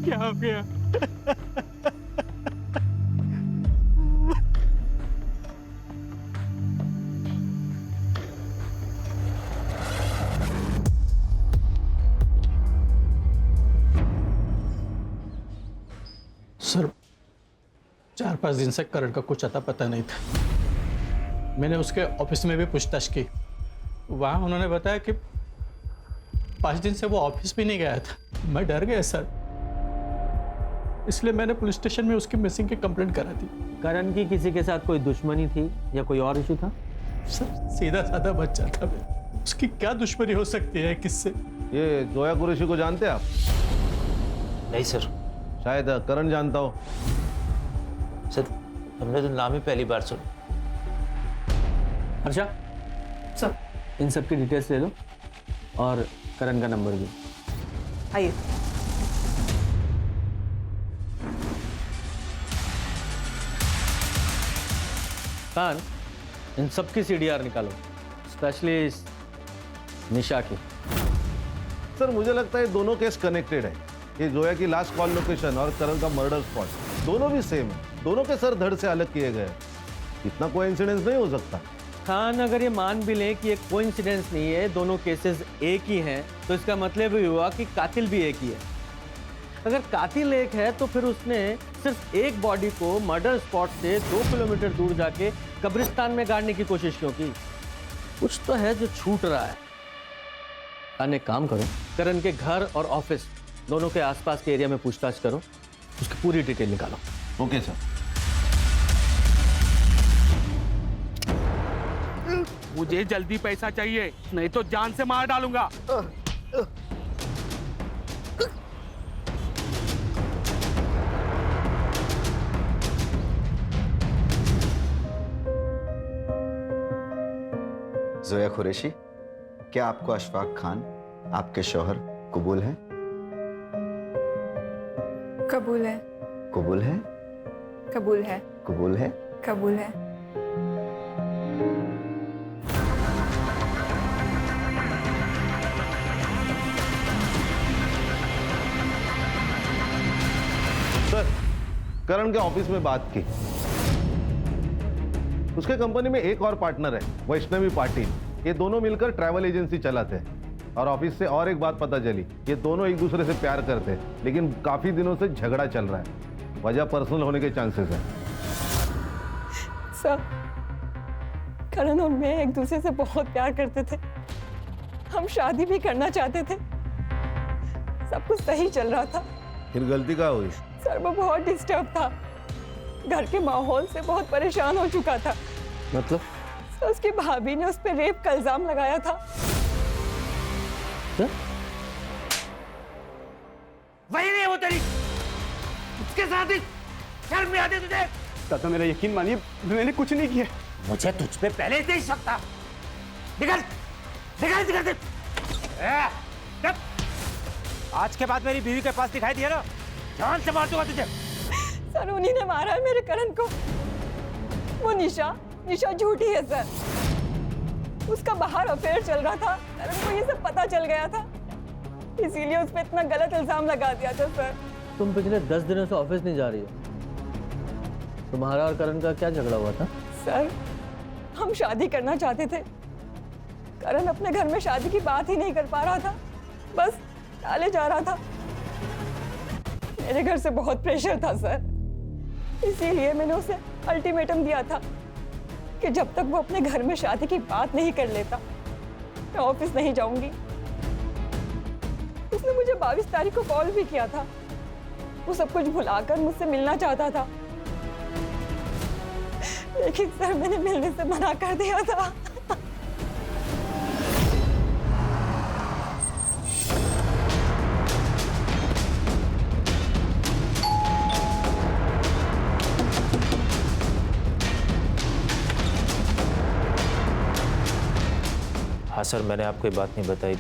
क्या हो गया? सर 4-5 दिन से करण का कुछ अता पता नहीं था। मैंने उसके ऑफिस में भी पूछताछ की। वहाँ उन्होंने बताया कि 5 दिन से वो ऑफिस भी नहीं गया था। मैं डर गया सर, इसलिए मैंने पुलिस स्टेशन में उसकी मिसिंग की कंप्लेंट करा दी। करण की किसी के साथ कोई दुश्मनी थी या कोई और इशू था? सर सीधा साधा बच्चा था मैं, उसकी क्या दुश्मनी हो सकती है किससे? ये जोया कुरैशी को जानते हैं आप? नहीं सर। शायद करण जानता हो। सर हमने तो नाम ही पहली बार सुना। अच्छा सर इन सब की डिटेल्स ले लो और करण का नंबर भी। आइए। कान इन सब की सीडीआर निकालो, स्पेशली इस निशा की। सर मुझे लगता है दोनों केस कनेक्टेड है। ये जोया की लास्ट कॉल लोकेशन और करण का मर्डर स्पॉट दोनों भी सेम है। दोनों के सर धड़ से अलग किए गए। इतना कोइंसिडेंस नहीं हो सकता। खान अगर ये मान भी लें कि ये कोइंसिडेंस नहीं है, दोनों केसेस एक ही हैं, तो इसका मतलब ये हुआ कि कातिल भी एक ही है। अगर कातिल एक है तो फिर उसने सिर्फ एक बॉडी को मर्डर स्पॉट से 2 किलोमीटर दूर जाके कब्रिस्तान में गाड़ने की कोशिश क्यों की? कुछ तो है जो छूट रहा है। खान एक काम करो, करण के घर और ऑफिस दोनों के आसपास के एरिया में पूछताछ करो, उसकी पूरी डिटेल निकालो। Okay sir. मुझे जल्दी पैसा चाहिए, नहीं तो जान से मार डालूंगा। जोया कुरैशी, क्या आपको अशफाक खान आपके शौहर कबूल है? कबूल है। कबूल है? कबूल है। कबूल है? कबूल है। सर करण के ऑफिस में बात की, उसके कंपनी में एक और पार्टनर है, वैष्णवी पाटिल। ये दोनों मिलकर ट्रैवल एजेंसी चलाते हैं। और ऑफिस से और एक बात पता चली, ये दोनों एक दूसरे से प्यार करते हैं, लेकिन काफी दिनों से झगड़ा चल रहा है। वजह पर्सनल होने के चांसेस है। सर, करण और मैं एक दूसरे से बहुत प्यार करते थे। हम शादी भी करना चाहते थे। सब कुछ सही चल रहा था। फिर गलती क्या हुई? सर, वो बहुत डिस्टर्ब था। घर के माहौल से बहुत परेशान हो चुका था। मतलब? सर, उसकी भाभी ने उस पर रेप का इल्जाम लगाया था। वही नहीं वो तेरी, उसके साथ ही शर्म नहीं आती तुझे? चाचा मेरा यकीन मानिए, मैंने कुछ नहीं किया। मुझे तुझ पे पहले से ही शक था। निकल निकल निकल निकल। आज के बाद मेरी बीवी के पास दिखाई दिया ना, जान से मार दूंगा तुझे। सर, उन्हीं ने मारा है मेरे करण को। वो निशा झूठी है सर। उसका बाहर अफेयर चल रहा था, करण को ये सब पता चल गया था, इसीलिए उस पर इतना गलत इल्जाम लगा दिया था सर। तुम पिछले 10 दिनों से ऑफिस नहीं जा रही हो। तुम्हारा और करण का क्या झगड़ा हुआ था? सर, हम शादी करना चाहते थे। करण अपने घर में शादी की बात ही नहीं कर पा रहा था, बस टाले जा रहा था। मेरे घर से बहुत प्रेशर था सर, इसीलिए मैंने उसे अल्टीमेटम दिया था कि जब तक वो अपने घर में शादी की बात नहीं कर लेता, मैं ऑफिस नहीं जाऊंगी। उसने मुझे 22 तारीख को कॉल भी किया था। वो सब कुछ भुलाकर मुझसे मिलना चाहता था, लेकिन सर मैंने मिलने से मना कर दिया था। हाँ सर, मैंने आपको ये बात नहीं बताई।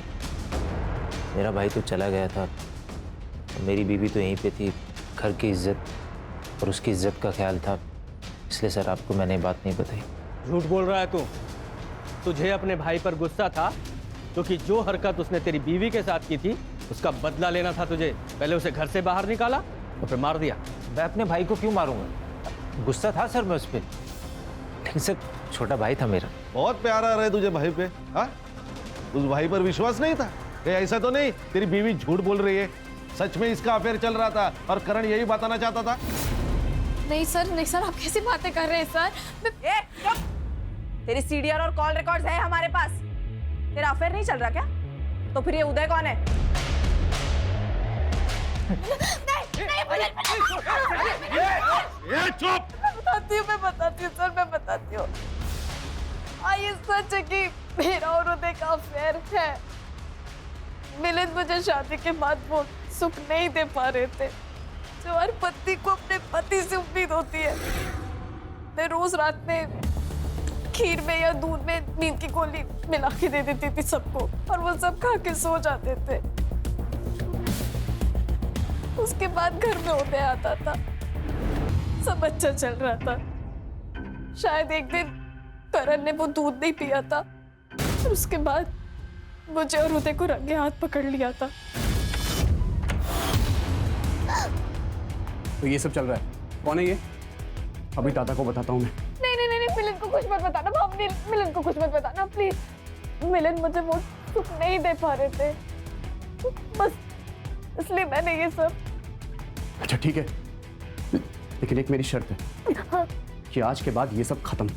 मेरा भाई तो चला गया था, मेरी बीवी तो यहीं पे थी। घर की इज्जत और उसकी इज्जत का ख्याल था, इसलिए सर आपको मैंने ये बात नहीं बताई। झूठ बोल रहा है तू। तुझे अपने भाई पर गुस्सा था क्योंकि जो हरकत उसने तेरी बीवी के साथ की थी उसका बदला लेना था तुझे। पहले उसे घर से बाहर निकाला और फिर मार दिया। मैं अपने भाई को क्यों मारूंगा? गुस्सा था सर मैं उस पर, लेकिन सर छोटा भाई था मेरा। बहुत प्यार आ रहा है तुझे भाई पे? हाँ, उस भाई पर विश्वास नहीं था? कहीं ऐसा तो नहीं तेरी बीवी झूठ बोल रही है? सच में इसका अफेयर चल रहा था और करण यही बताना चाहता था? नहीं सर, आप कैसी बातें कर रहे हैं सर? तेरी सीडीआर और कॉल रिकॉर्ड्स है हमारे पास। तेरा अफेयर नहीं चल रहा क्या? तो फिर ये उदय कौन है? चुप! मैं बताती हूँ सर, मैं बताती हूँ। ये सच है कि मेरा और उदय का अफेयर है। मिलिंद मुझे शादी के बाद वो सुख नहीं दे पा रहे थे जो हर पत्नी को अपने पति से उम्मीद होती है। मैं रोज रात में खीर में या दूध में नींद की गोली मिला के दे देती थी सबको, और वो सब खा के सो जाते थे। उसके बाद घर में उदय आता था, सब अच्छा चल रहा था। शायद एक दिन करण ने वो दूध नहीं पिया था, और उसके बाद मुझे और उदय को रंगे हाथ पकड़ लिया था। तो ये सब चल रहा है, कौन है ये? अभी दादा को बताता हूँ मैं। नहीं, मिलिंद को कुछ मत बताना भाभी, मिलिंद को कुछ मत बताना प्लीज। मिलिंद मुझे वो सुख नहीं दे पा रहे थे, बस इसलिए मैंने ये सब। अच्छा ठीक है, लेकिन एक मेरी शर्त है कि आज के बाद ये सब खत्म,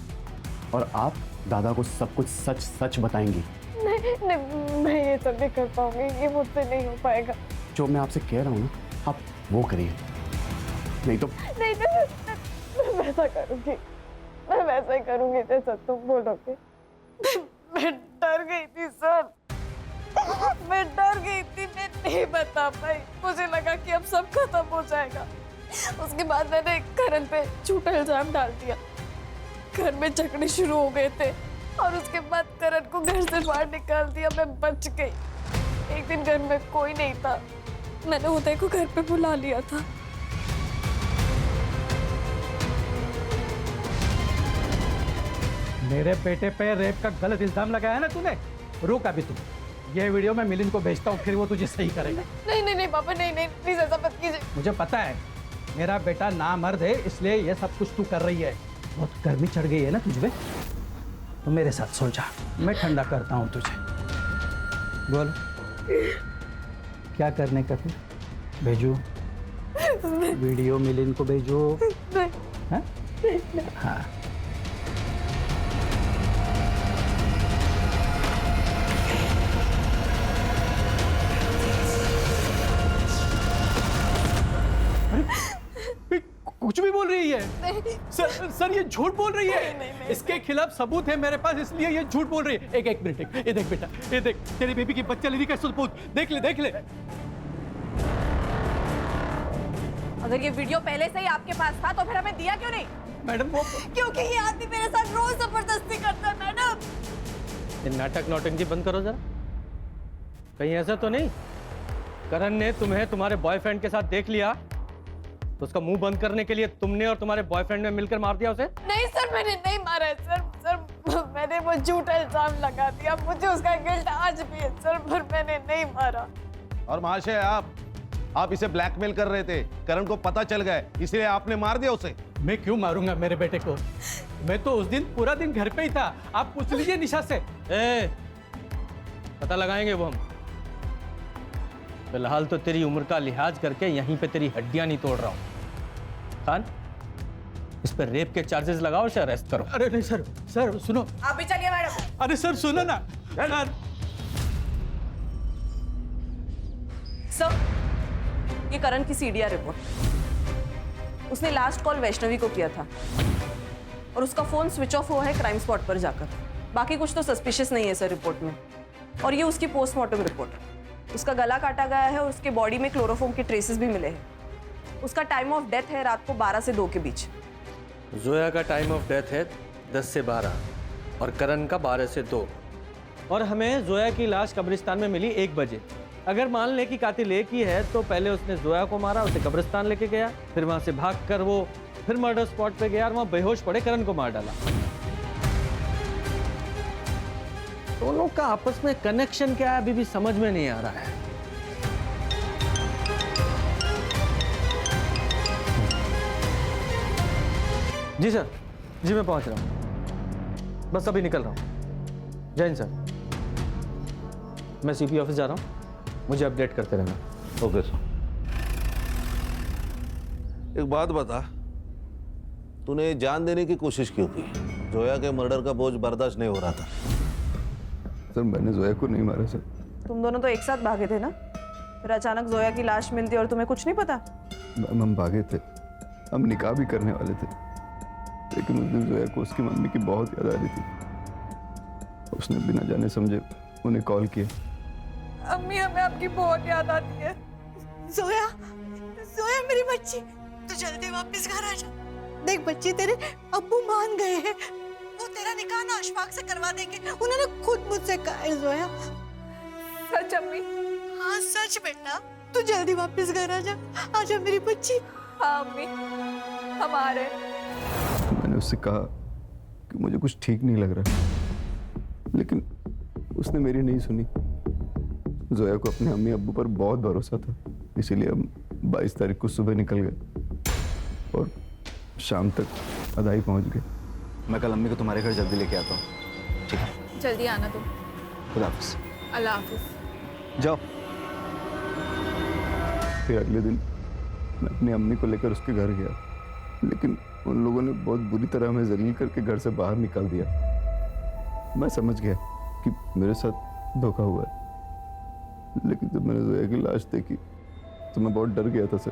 और आप दादा को सब कुछ सच सच बताएंगी। नहीं, मैं ये सब नहीं कर पाऊंगी, ये मुझसे नहीं हो पाएगा। जो मैं आपसे कह रहा हूँ ना, आप वो करिए, नहीं तो। नहीं, मैं वैसा करूंगी, मैं वैसा ही करूंगी जैसा तुम बोलोगे। मैं डर गई थी सर, मैं डर गई थी, मैं नहीं बता पाई। मुझे लगा कि अब सब खत्म हो जाएगा। उसके बाद मैंने करण पे झूठा इल्जाम डाल दिया। घर में झगड़े शुरू हो गए थे, और उसके बाद करण को घर से बाहर निकाल दिया। मैं बच गई। एक दिन घर में कोई नहीं था, मैंने उदय को घर पे बुला लिया था। मेरे बेटे पे रेप का गलत इल्जाम लगाया ना तूने? रुक अभी तू, ये वीडियो मैं मिलिंद को भेजता हूँ, फिर वो तुझे सही करेगा। नहीं पापा, नहीं प्लीज ऐसा मत कीजिए। मुझे पता है मेरा बेटा नामर्द है, इसलिए ये सब कुछ तू कर रही है। बहुत गर्मी चढ़ गई है ना तुझ पे, तो मेरे साथ सो जा, मैं ठंडा करता हूँ तुझे। बोल क्या करने का फिर? भेजू वीडियो मिलिन को भेजो? हाँ? हाँ। कुछ भी बोल रही है। सर ये झूठ बोल रही है। इसके खिलाफ सबूत है मेरे पास, इसलिए ये झूठ बोल रही है। एक मिनट, ये देख बेटा, ये देख तेरी बेबी की बच्चा लेने का सबूत, देख ले। अगर ये वीडियो पहले से ही आपके पास था तो फिर हमें दिया क्यों नहीं? मैडम वो क्योंकि ये आदमी मेरे साथ रोज जबरदस्ती करता है मैडम। ये नाटक नौटंकी बंद करो जरा। कहीं ऐसा तो नहीं करण ने तुम्हें तुम्हारे बॉयफ्रेंड के साथ देख लिया तो उसका मुंह बंद करने के लिए तुमने और तुम्हारे बॉयफ्रेंड ने मिलकर मार दिया उसे? नहीं सर, मैंने नहीं मारा है सर, मैंने वो झूठा इल्जाम लगा दिया, मुझे उसका गिल्ट आज भी है सर, पर मैंने नहीं मारा। और महाशय आप इसे ब्लैकमेल कर रहे थे, करण को पता चल गया इसलिए आपने मार दिया उसे। मैं क्यों मारूंगा मेरे बेटे को? मैं तो उस दिन पूरा दिन घर पे ही था। आप पूछ लीजिए निशा से। पता लगाएंगे वो हम। फिलहाल तो तेरी उम्र का लिहाज करके यहीं पे तेरी हड्डियां नहीं तोड़ रहा हूं। खान, इस पर रेप के चार्जेस लगाओ, उसे अरेस्ट करो। अरे नहीं सर सुनो। आप भी चलिए मैडम। अरे सर सुनो ना। सर, ये करण की सीडीआर रिपोर्ट। उसने लास्ट कॉल वैष्णवी को किया था और उसका फोन स्विच ऑफ हुआ है क्राइम स्पॉट पर जाकर। बाकी कुछ तो सस्पिशियस नहीं है सर रिपोर्ट में। और ये उसकी पोस्टमार्टम रिपोर्ट। उसका गला काटा गया है और उसके बॉडी में क्लोरोफॉर्म के ट्रेसेस भी मिले हैं। उसका टाइम ऑफ डेथ है रात को 12 से 2 के बीच। जोया का टाइम ऑफ डेथ है 10 से 12 और करण का 12 से 2। और हमें जोया की लाश कब्रिस्तान में मिली 1 बजे। अगर मान ले कि कातिल एक ही है तो पहले उसने जोया को मारा, उसे कब्रिस्तान लेके गया, फिर वहां से भागकर वो फिर मर्डर स्पॉट पे गया और वहां बेहोश पड़े करण को मार डाला। दोनों का आपस में कनेक्शन क्या है अभी भी समझ में नहीं आ रहा है। जी सर, जी मैं पहुंच रहा हूं, बस अभी निकल रहा हूं। जय हिंद सर। मैं सीपी ऑफिस जा रहा हूं, मुझे अपडेट करते रहना। Okay sir. एक बात बता, तूने जान देने की कोशिश क्यों की? जोया के मर्डर का बोझ बर्दाश्त नहीं हो रहा था। सर मैंने जोया को नहीं मारा सर। तुम दोनों तो एक साथ भागे थे ना, फिर अचानक जोया की लाश मिलती और तुम्हें कुछ नहीं पता? हम भागे थे, हम निकाह भी करने वाले थे, लेकिन उस दिन जोया को उसकी मम्मी की बहुत याद आ रही थी। उसने बिना जाने समझे उन्हें कॉल किया। अम्मी, हमें आपकी बहुत याद आती है। जोया, जोया मेरी बच्ची, तू जल्दी वापस घर आ जा। देख बच्ची, तेरे अब्बू मान गए हैं, वो तेरा निकाह ना अशफाक से करवा देंगे, उन्होंने खुद मुझसे कहा है। जोया सच अम्मी? हाँ सच बेटा, तू जल्दी वापस घर आ जा। आजा मेरी बच्ची। हाँ अम्मी, हम आ रहे हैं। मैंने उससे कहा कि मुझे कुछ ठीक नहीं लग रहा, लेकिन उसने मेरी नहीं सुनी। जोया को अपने अम्मी अब्बू पर बहुत भरोसा था, इसीलिए हम 22 तारीख को सुबह निकल गए और शाम तक अदाई पहुंच गए। मैं कल अम्मी को तुम्हारे घर जल्दी लेके आता हूँ, ठीक है? जल्दी आना तुम। खुदा हाफिज। अल्लाह हाफिज। जाओ। फिर अगले दिन मैं अपनी अम्मी को लेकर उसके घर गया, लेकिन उन लोगों ने बहुत बुरी तरह हमें जलील करके घर से बाहर निकाल दिया। मैं समझ गया कि मेरे साथ धोखा हुआ है, लेकिन जब मैंने जोया की लाश देखी तो मैं बहुत डर गया था सर।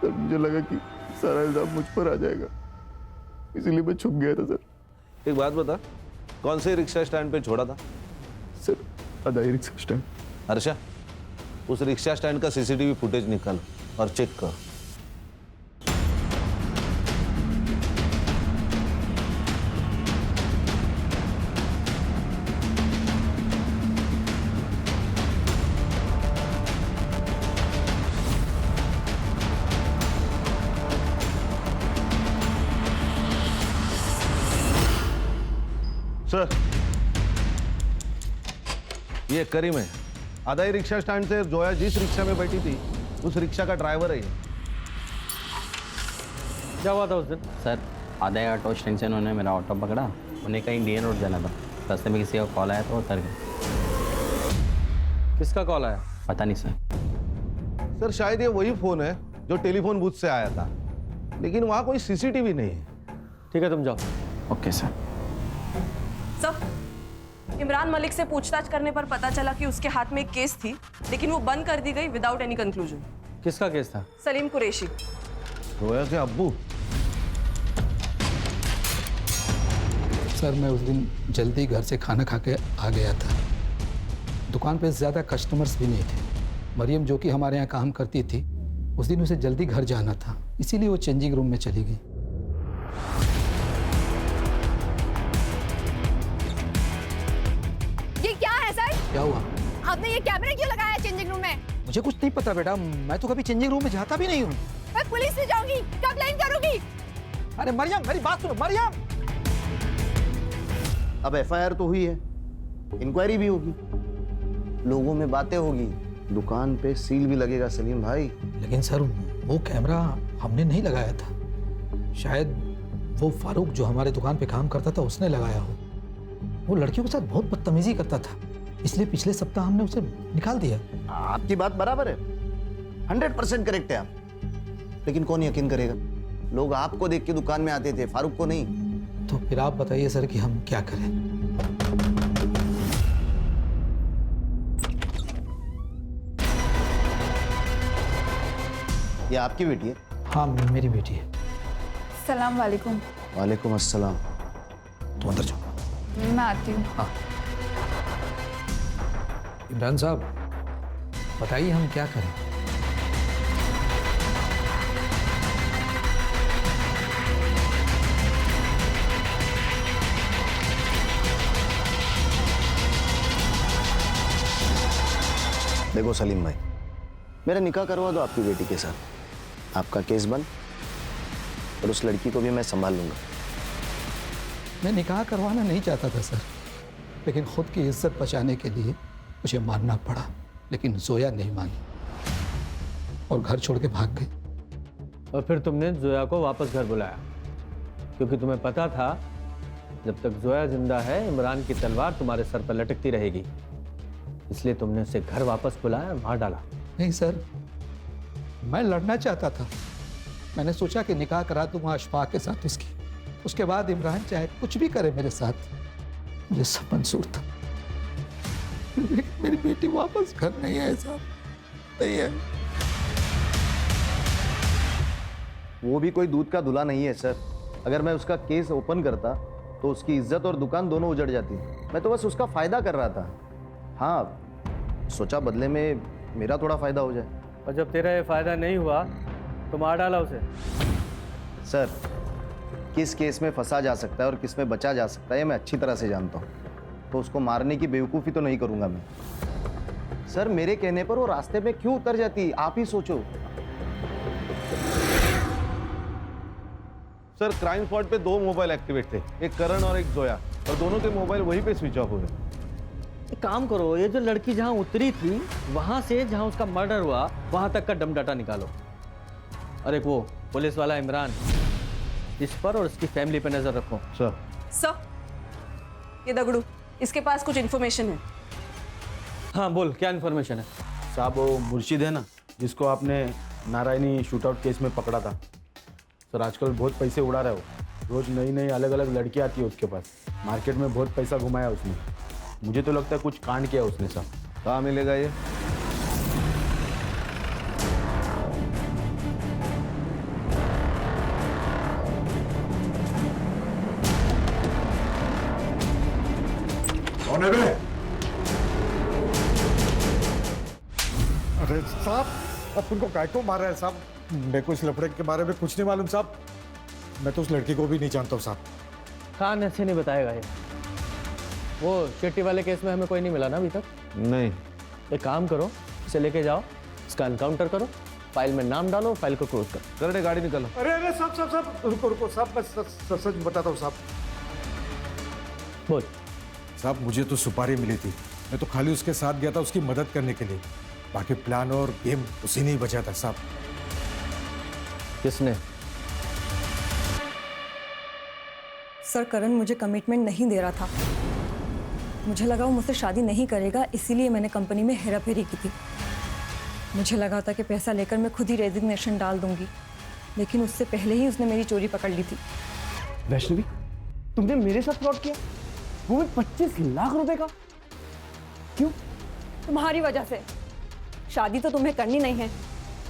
तब मुझे लगा कि सारा इल्जाम मुझ पर आ जाएगा, इसीलिए मैं छुप गया था सर। एक बात बता, कौन से रिक्शा स्टैंड पे छोड़ा था? सर अदाई रिक्शा स्टैंड। हर्षा, उस रिक्शा स्टैंड का सीसीटीवी फुटेज निकाल और चेक कर। सर, ये करीम है, अदाई रिक्शा स्टैंड से जोया जिस रिक्शा में बैठी थी उस रिक्शा का ड्राइवर है ये। क्या हुआ था उस दिन? सर आधा एक ऑटो स्टैंड से उन्होंने मेरा ऑटो पकड़ा, उन्हें कहीं डीएन रोड जाना था। रास्ते में किसी का कॉल आया तो उतर गए। किसका कॉल आया? पता नहीं सर। सर शायद ये वही फोन है जो टेलीफोन बूथ से आया था, लेकिन वहाँ कोई सीसीटीवी नहीं है। ठीक है, तुम जाओ। Okay sir. Sir, Imran Malik से पूछताछ करने पर पता चला कि उसके हाथ में एक केस थी, लेकिन वो बंद कर दी गई विदाउट एनी कंक्लूजन। किसका केस था? सलीम कुरैशी। रोया के अब्बू? सर मैं उस दिन जल्दी घर से खाना खा के आ गया था। दुकान पे ज़्यादा कस्टमर्स भी नहीं थे। मरियम जो कि हमारे यहाँ काम करती थी, उस दिन उसे जल्दी घर जाना था, इसीलिए वो चेंजिंग रूम में चली गई। ये क्या है सर? क्या हुआ? आपने ये कैमरा क्यों लगाया चेंजिंग रूम में? मुझे कुछ नहीं पता बेटा, मैं तो कभी चेंजिंग रूम में जाता भी नहीं हूँ। मैं पुलिस से जाऊंगी, कंप्लेन करूंगी। अरे मरियम मेरी बात सुनो। मरियम, अब एफआईआर तो हुई है, इंक्वायरी भी होगी, लोगों में बातें होगी, दुकान पे सील भी लगेगा सलीम भाई। लेकिन सर वो कैमरा हमने नहीं लगाया था। शायद वो फारूक जो हमारे दुकान पे काम करता था उसने लगाया हो। वो लड़कियों के साथ बहुत बदतमीजी करता था, इसलिए पिछले सप्ताह हमने उसे निकाल दिया। आपकी बात बराबर है, 100% करेक्ट है आप, लेकिन कौन यकीन करेगा? लोग आपको देख के दुकान में आते थे, फारूक को नहीं। तो फिर आप बताइए सर कि हम क्या करें? ये आपकी बेटी है? हाँ मेरी बेटी है। सलाम वालेकुम। वालेकुम अस्सलाम। तुम अंदर जाओ। मैं आती हूँ। हाँ इमरान साहब बताइए हम क्या करें? देखो सलीम भाई, मेरा निकाह करवा दो आपकी बेटी के साथ, आपका केस बंद, और उस लड़की को भी मैं संभाल लूंगा। मैं निकाह करवाना नहीं चाहता था सर, लेकिन खुद की इज्जत बचाने के लिए मुझे मानना पड़ा। लेकिन जोया नहीं मानी और घर छोड़ के भाग गई। और फिर तुमने जोया को वापस घर बुलाया, क्योंकि तुम्हें पता था जब तक जोया जिंदा है इमरान की तलवार तुम्हारे सर पर लटकती रहेगी, इसलिए तुमने उसे घर वापस बुलाया, मार डाला। नहीं सर, मैं लड़ना चाहता था। मैंने सोचा कि निकाह करा दूंगा अशफाक के साथ उसकी, उसके बाद इमरान चाहे कुछ भी करे मेरे साथ, मुझे सब मंजूर था। मेरी बेटी वापस घर नहीं है साहब, नहीं है। वो भी कोई दूध का धुला नहीं है सर। अगर मैं उसका केस ओपन करता तो उसकी इज्जत और दुकान दोनों उजड़ जाती। मैं तो बस उसका फायदा कर रहा था। हाँ, सोचा बदले में मेरा थोड़ा फायदा हो जाए। और जब तेरा ये फायदा नहीं हुआ तो मार डाला उसे। सर, किस केस में फंसा जा सकता है और किस में बचा जा सकता है मैं अच्छी तरह से जानता हूँ, तो उसको मारने की बेवकूफ़ी तो नहीं करूँगा मैं। सर, मेरे कहने पर वो रास्ते में क्यों उतर जाती, आप ही सोचो। सर क्राइम स्पॉट पे 2 मोबाइल एक्टिवेट थे, एक करण और एक जोया, और दोनों के मोबाइल वहीं पे स्विच ऑफ हुए। एक काम करो, ये जो लड़की जहाँ उतरी थी वहां से जहाँ उसका मर्डर हुआ वहां तक का डम डाटा निकालो। और एक वो पुलिस वाला इमरान, इस पर और इसकी फैमिली पे नजर रखो। सर, ये दगड़ू, इसके पास कुछ इन्फॉर्मेशन है। हाँ बोल, क्या इन्फॉर्मेशन है? साहब वो मुर्शिद है ना, जिसको आपने नारायणी शूटआउट केस में पकड़ा था सर, आजकल बहुत पैसे उड़ा रहा है वो। रोज नई नई अलग अलग लड़की आती है उसके पास, मार्केट में बहुत पैसा घुमाया उसने। मुझे तो लगता है कुछ कांड किया उसने साहब। कहाँ मिलेगा ये? कौन है बे? अरे साहब, अब तुमको काय को मार रहा है साहब? मेरे को इस लफड़े के बारे में कुछ नहीं मालूम साहब। मैं तो उस लड़की को भी नहीं जानता हूँ साहब। खान ऐसे नहीं बताएगा ये। वो शेट्टी वाले केस में हमें कोई नहीं मिला ना अभी तक? नहीं। एक काम करो, इसे लेके जाओ, इसका एनकाउंटर करो, फाइल में नाम डालो, फाइल को क्लोज करो। करने गाड़ी निकालो। अरे अरे साहब साहब साहब, रुको रुको साहब, मैं सच बताता हूँ साहब। बोल। साहब, मुझे तो सुपारी मिली थी, मैं तो खाली उसके साथ गया था उसकी मदद करने के लिए। बाकी प्लान और गेम उसी ने ही बचा था साहब। किसने? सर करण मुझे कमिटमेंट नहीं दे रहा था। मुझे लगा वो मुझसे शादी नहीं करेगा, इसीलिए मैंने कंपनी में हेराफेरी की थी। मुझे लगा था कि पैसा लेकर मैं खुद ही रेजिग्नेशन डाल दूंगी, लेकिन उससे पहले ही उसने मेरी चोरी पकड़ ली थी। वैष्णवी, तुमने मेरे साथ फ्रॉड किया, वो भी 25 लाख रुपए का। क्यों? तुम्हारी वजह से। शादी तो तुम्हें करनी नहीं है,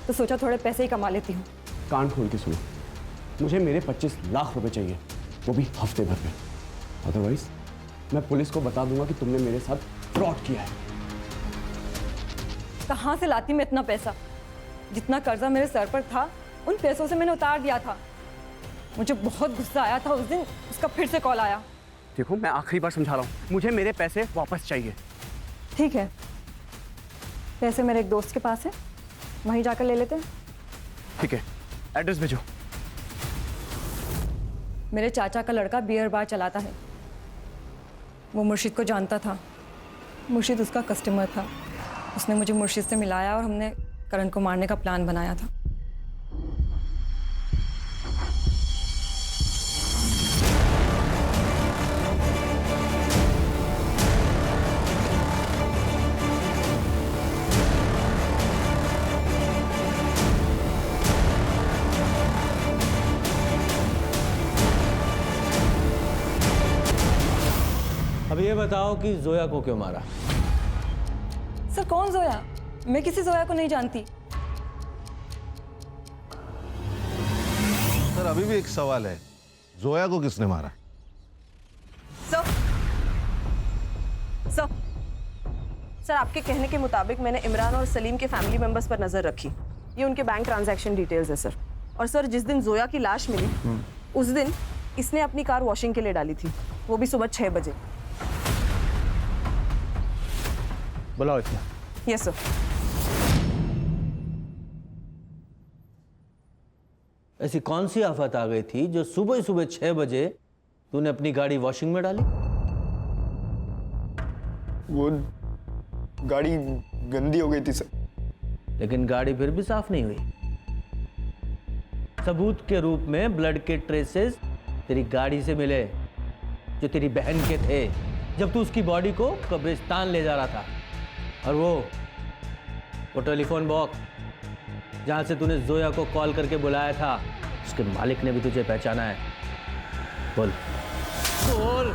तो सोचा थोड़े पैसे ही कमा लेती हूँ। कान खोल के सुनो, मुझे मेरे 25 लाख रुपए चाहिए, वो भी हफ्ते भर में। अदरवाइज मैं पुलिस को बता दूंगा कि तुमने मेरे साथ फ्रॉड किया है। कहाँ से लाती मैं इतना पैसा? जितना कर्जा मेरे सर पर था उन पैसों से मैंने उतार दिया था। मुझे बहुत गुस्सा आया था उस दिन, उसका फिर से कॉल आया। देखो, मैं आखिरी बार समझा रहा हूँ, मुझे मेरे पैसे वापस चाहिए। ठीक है, पैसे मेरे एक दोस्त के पास है, वहीं जाकर ले लेते हैं। ठीक है, एड्रेस भेजो। मेरे चाचा का लड़का बियर बार चलाता है, वो मुर्शिद को जानता था। मुर्शिद उसका कस्टमर था। उसने मुझे मुर्शिद से मिलाया और हमने करण को मारने का प्लान बनाया था। अब ये बताओ कि जोया को क्यों मारा? सर कौन जोया? मैं किसी जोया को नहीं जानती। सर अभी भी एक सवाल है, जोया को किसने मारा? सर आपके कहने के मुताबिक मैंने इमरान और सलीम के फैमिली मेंबर्स पर नजर रखी। ये उनके बैंक ट्रांजैक्शन डिटेल्स है सर। और सर जिस दिन जोया की लाश मिली उस दिन इसने अपनी कार वॉशिंग के लिए डाली थी, वो भी सुबह 6 बजे। बुलाओ इसमें। Yes sir. ऐसी कौन सी आफत आ गई थी जो सुबह सुबह 6 बजे तूने अपनी गाड़ी वॉशिंग में डाली? वो गाड़ी गंदी हो गई थी सर। लेकिन गाड़ी फिर भी साफ नहीं हुई। सबूत के रूप में ब्लड के ट्रेसेस तेरी गाड़ी से मिले, जो तेरी बहन के थे, जब तू उसकी बॉडी को कब्रिस्तान ले जा रहा था। और वो टेलीफोन बॉक्स जहां से तूने जोया को कॉल करके बुलाया था, उसके मालिक ने भी तुझे पहचाना है। बोल बोल।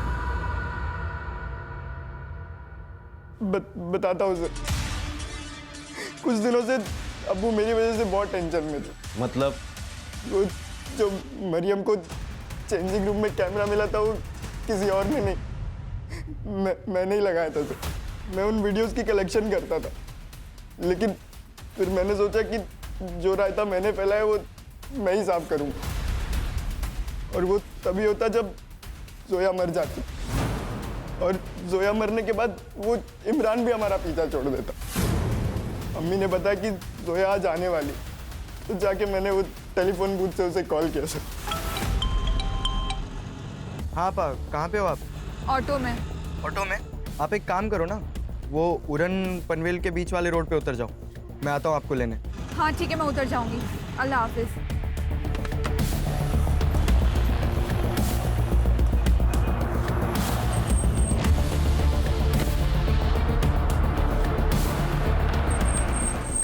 बताता हूँ सर। कुछ दिनों से अब्बू मेरी वजह से बहुत टेंशन में थे। मतलब? वो जो मरियम को चेंजिंग रूम में कैमरा मिला था वो किसी और ने नहीं, मैंने ही लगाया था सर। मैं उन वीडियोस की कलेक्शन करता था, लेकिन फिर मैंने सोचा कि जो रायता मैंने फैलाया वो मैं ही साफ करूँगा। और वो तभी होता जब जोया मर जाती, और जोया मरने के बाद वो इमरान भी हमारा पीछा छोड़ देता। अम्मी ने बताया कि जोया आज आने वाली, तो जाके मैंने वो टेलीफोन बूथ से उसे कॉल किया सर। हाँ पा, कहाँ पे हो आप? ऑटो में। ऑटो में? आप एक काम करो ना, वो उड़न पनवेल के बीच वाले रोड पे उतर जाओ, मैं आता हूँ आपको लेने। हाँ ठीक है, मैं उतर जाऊंगी। अल्लाह हाफिज।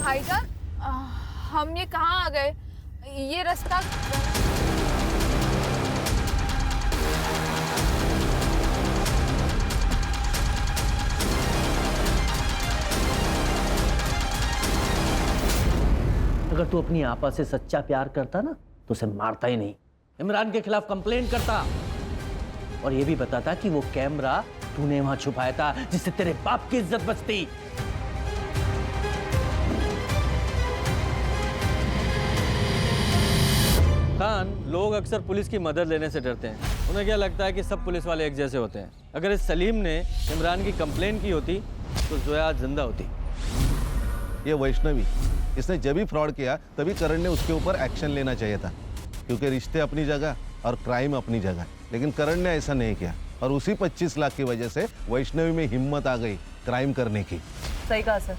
भाईजान, हम ये कहाँ आ गए? ये रास्ता अगर तू अपनी आपा से सच्चा प्यार करता ना तो उसे मारता ही नहीं, इमरान के खिलाफ कंप्लेंट करता और ये भी बताता कि वो कैमरा तूने वहां छुपाया था जिससे तेरे बाप की इज्जत बचती। खान, लोग अक्सर पुलिस की मदद लेने से डरते हैं। उन्हें क्या लगता है कि सब पुलिस वाले एक जैसे होते हैं। अगर इस सलीम ने इमरान की कंप्लेंट की होती तो जोया आज जिंदा होती। ये वैष्णवी, इसने जब भी फ्रॉड किया तभी करण ने उसके ऊपर एक्शन लेना चाहिए था, क्योंकि रिश्ते अपनी जगह और क्राइम अपनी जगह। लेकिन करण ने ऐसा नहीं किया और उसी 25 लाख की वजह से वैष्णवी में हिम्मत आ गई क्राइम करने की। सही कहा सर।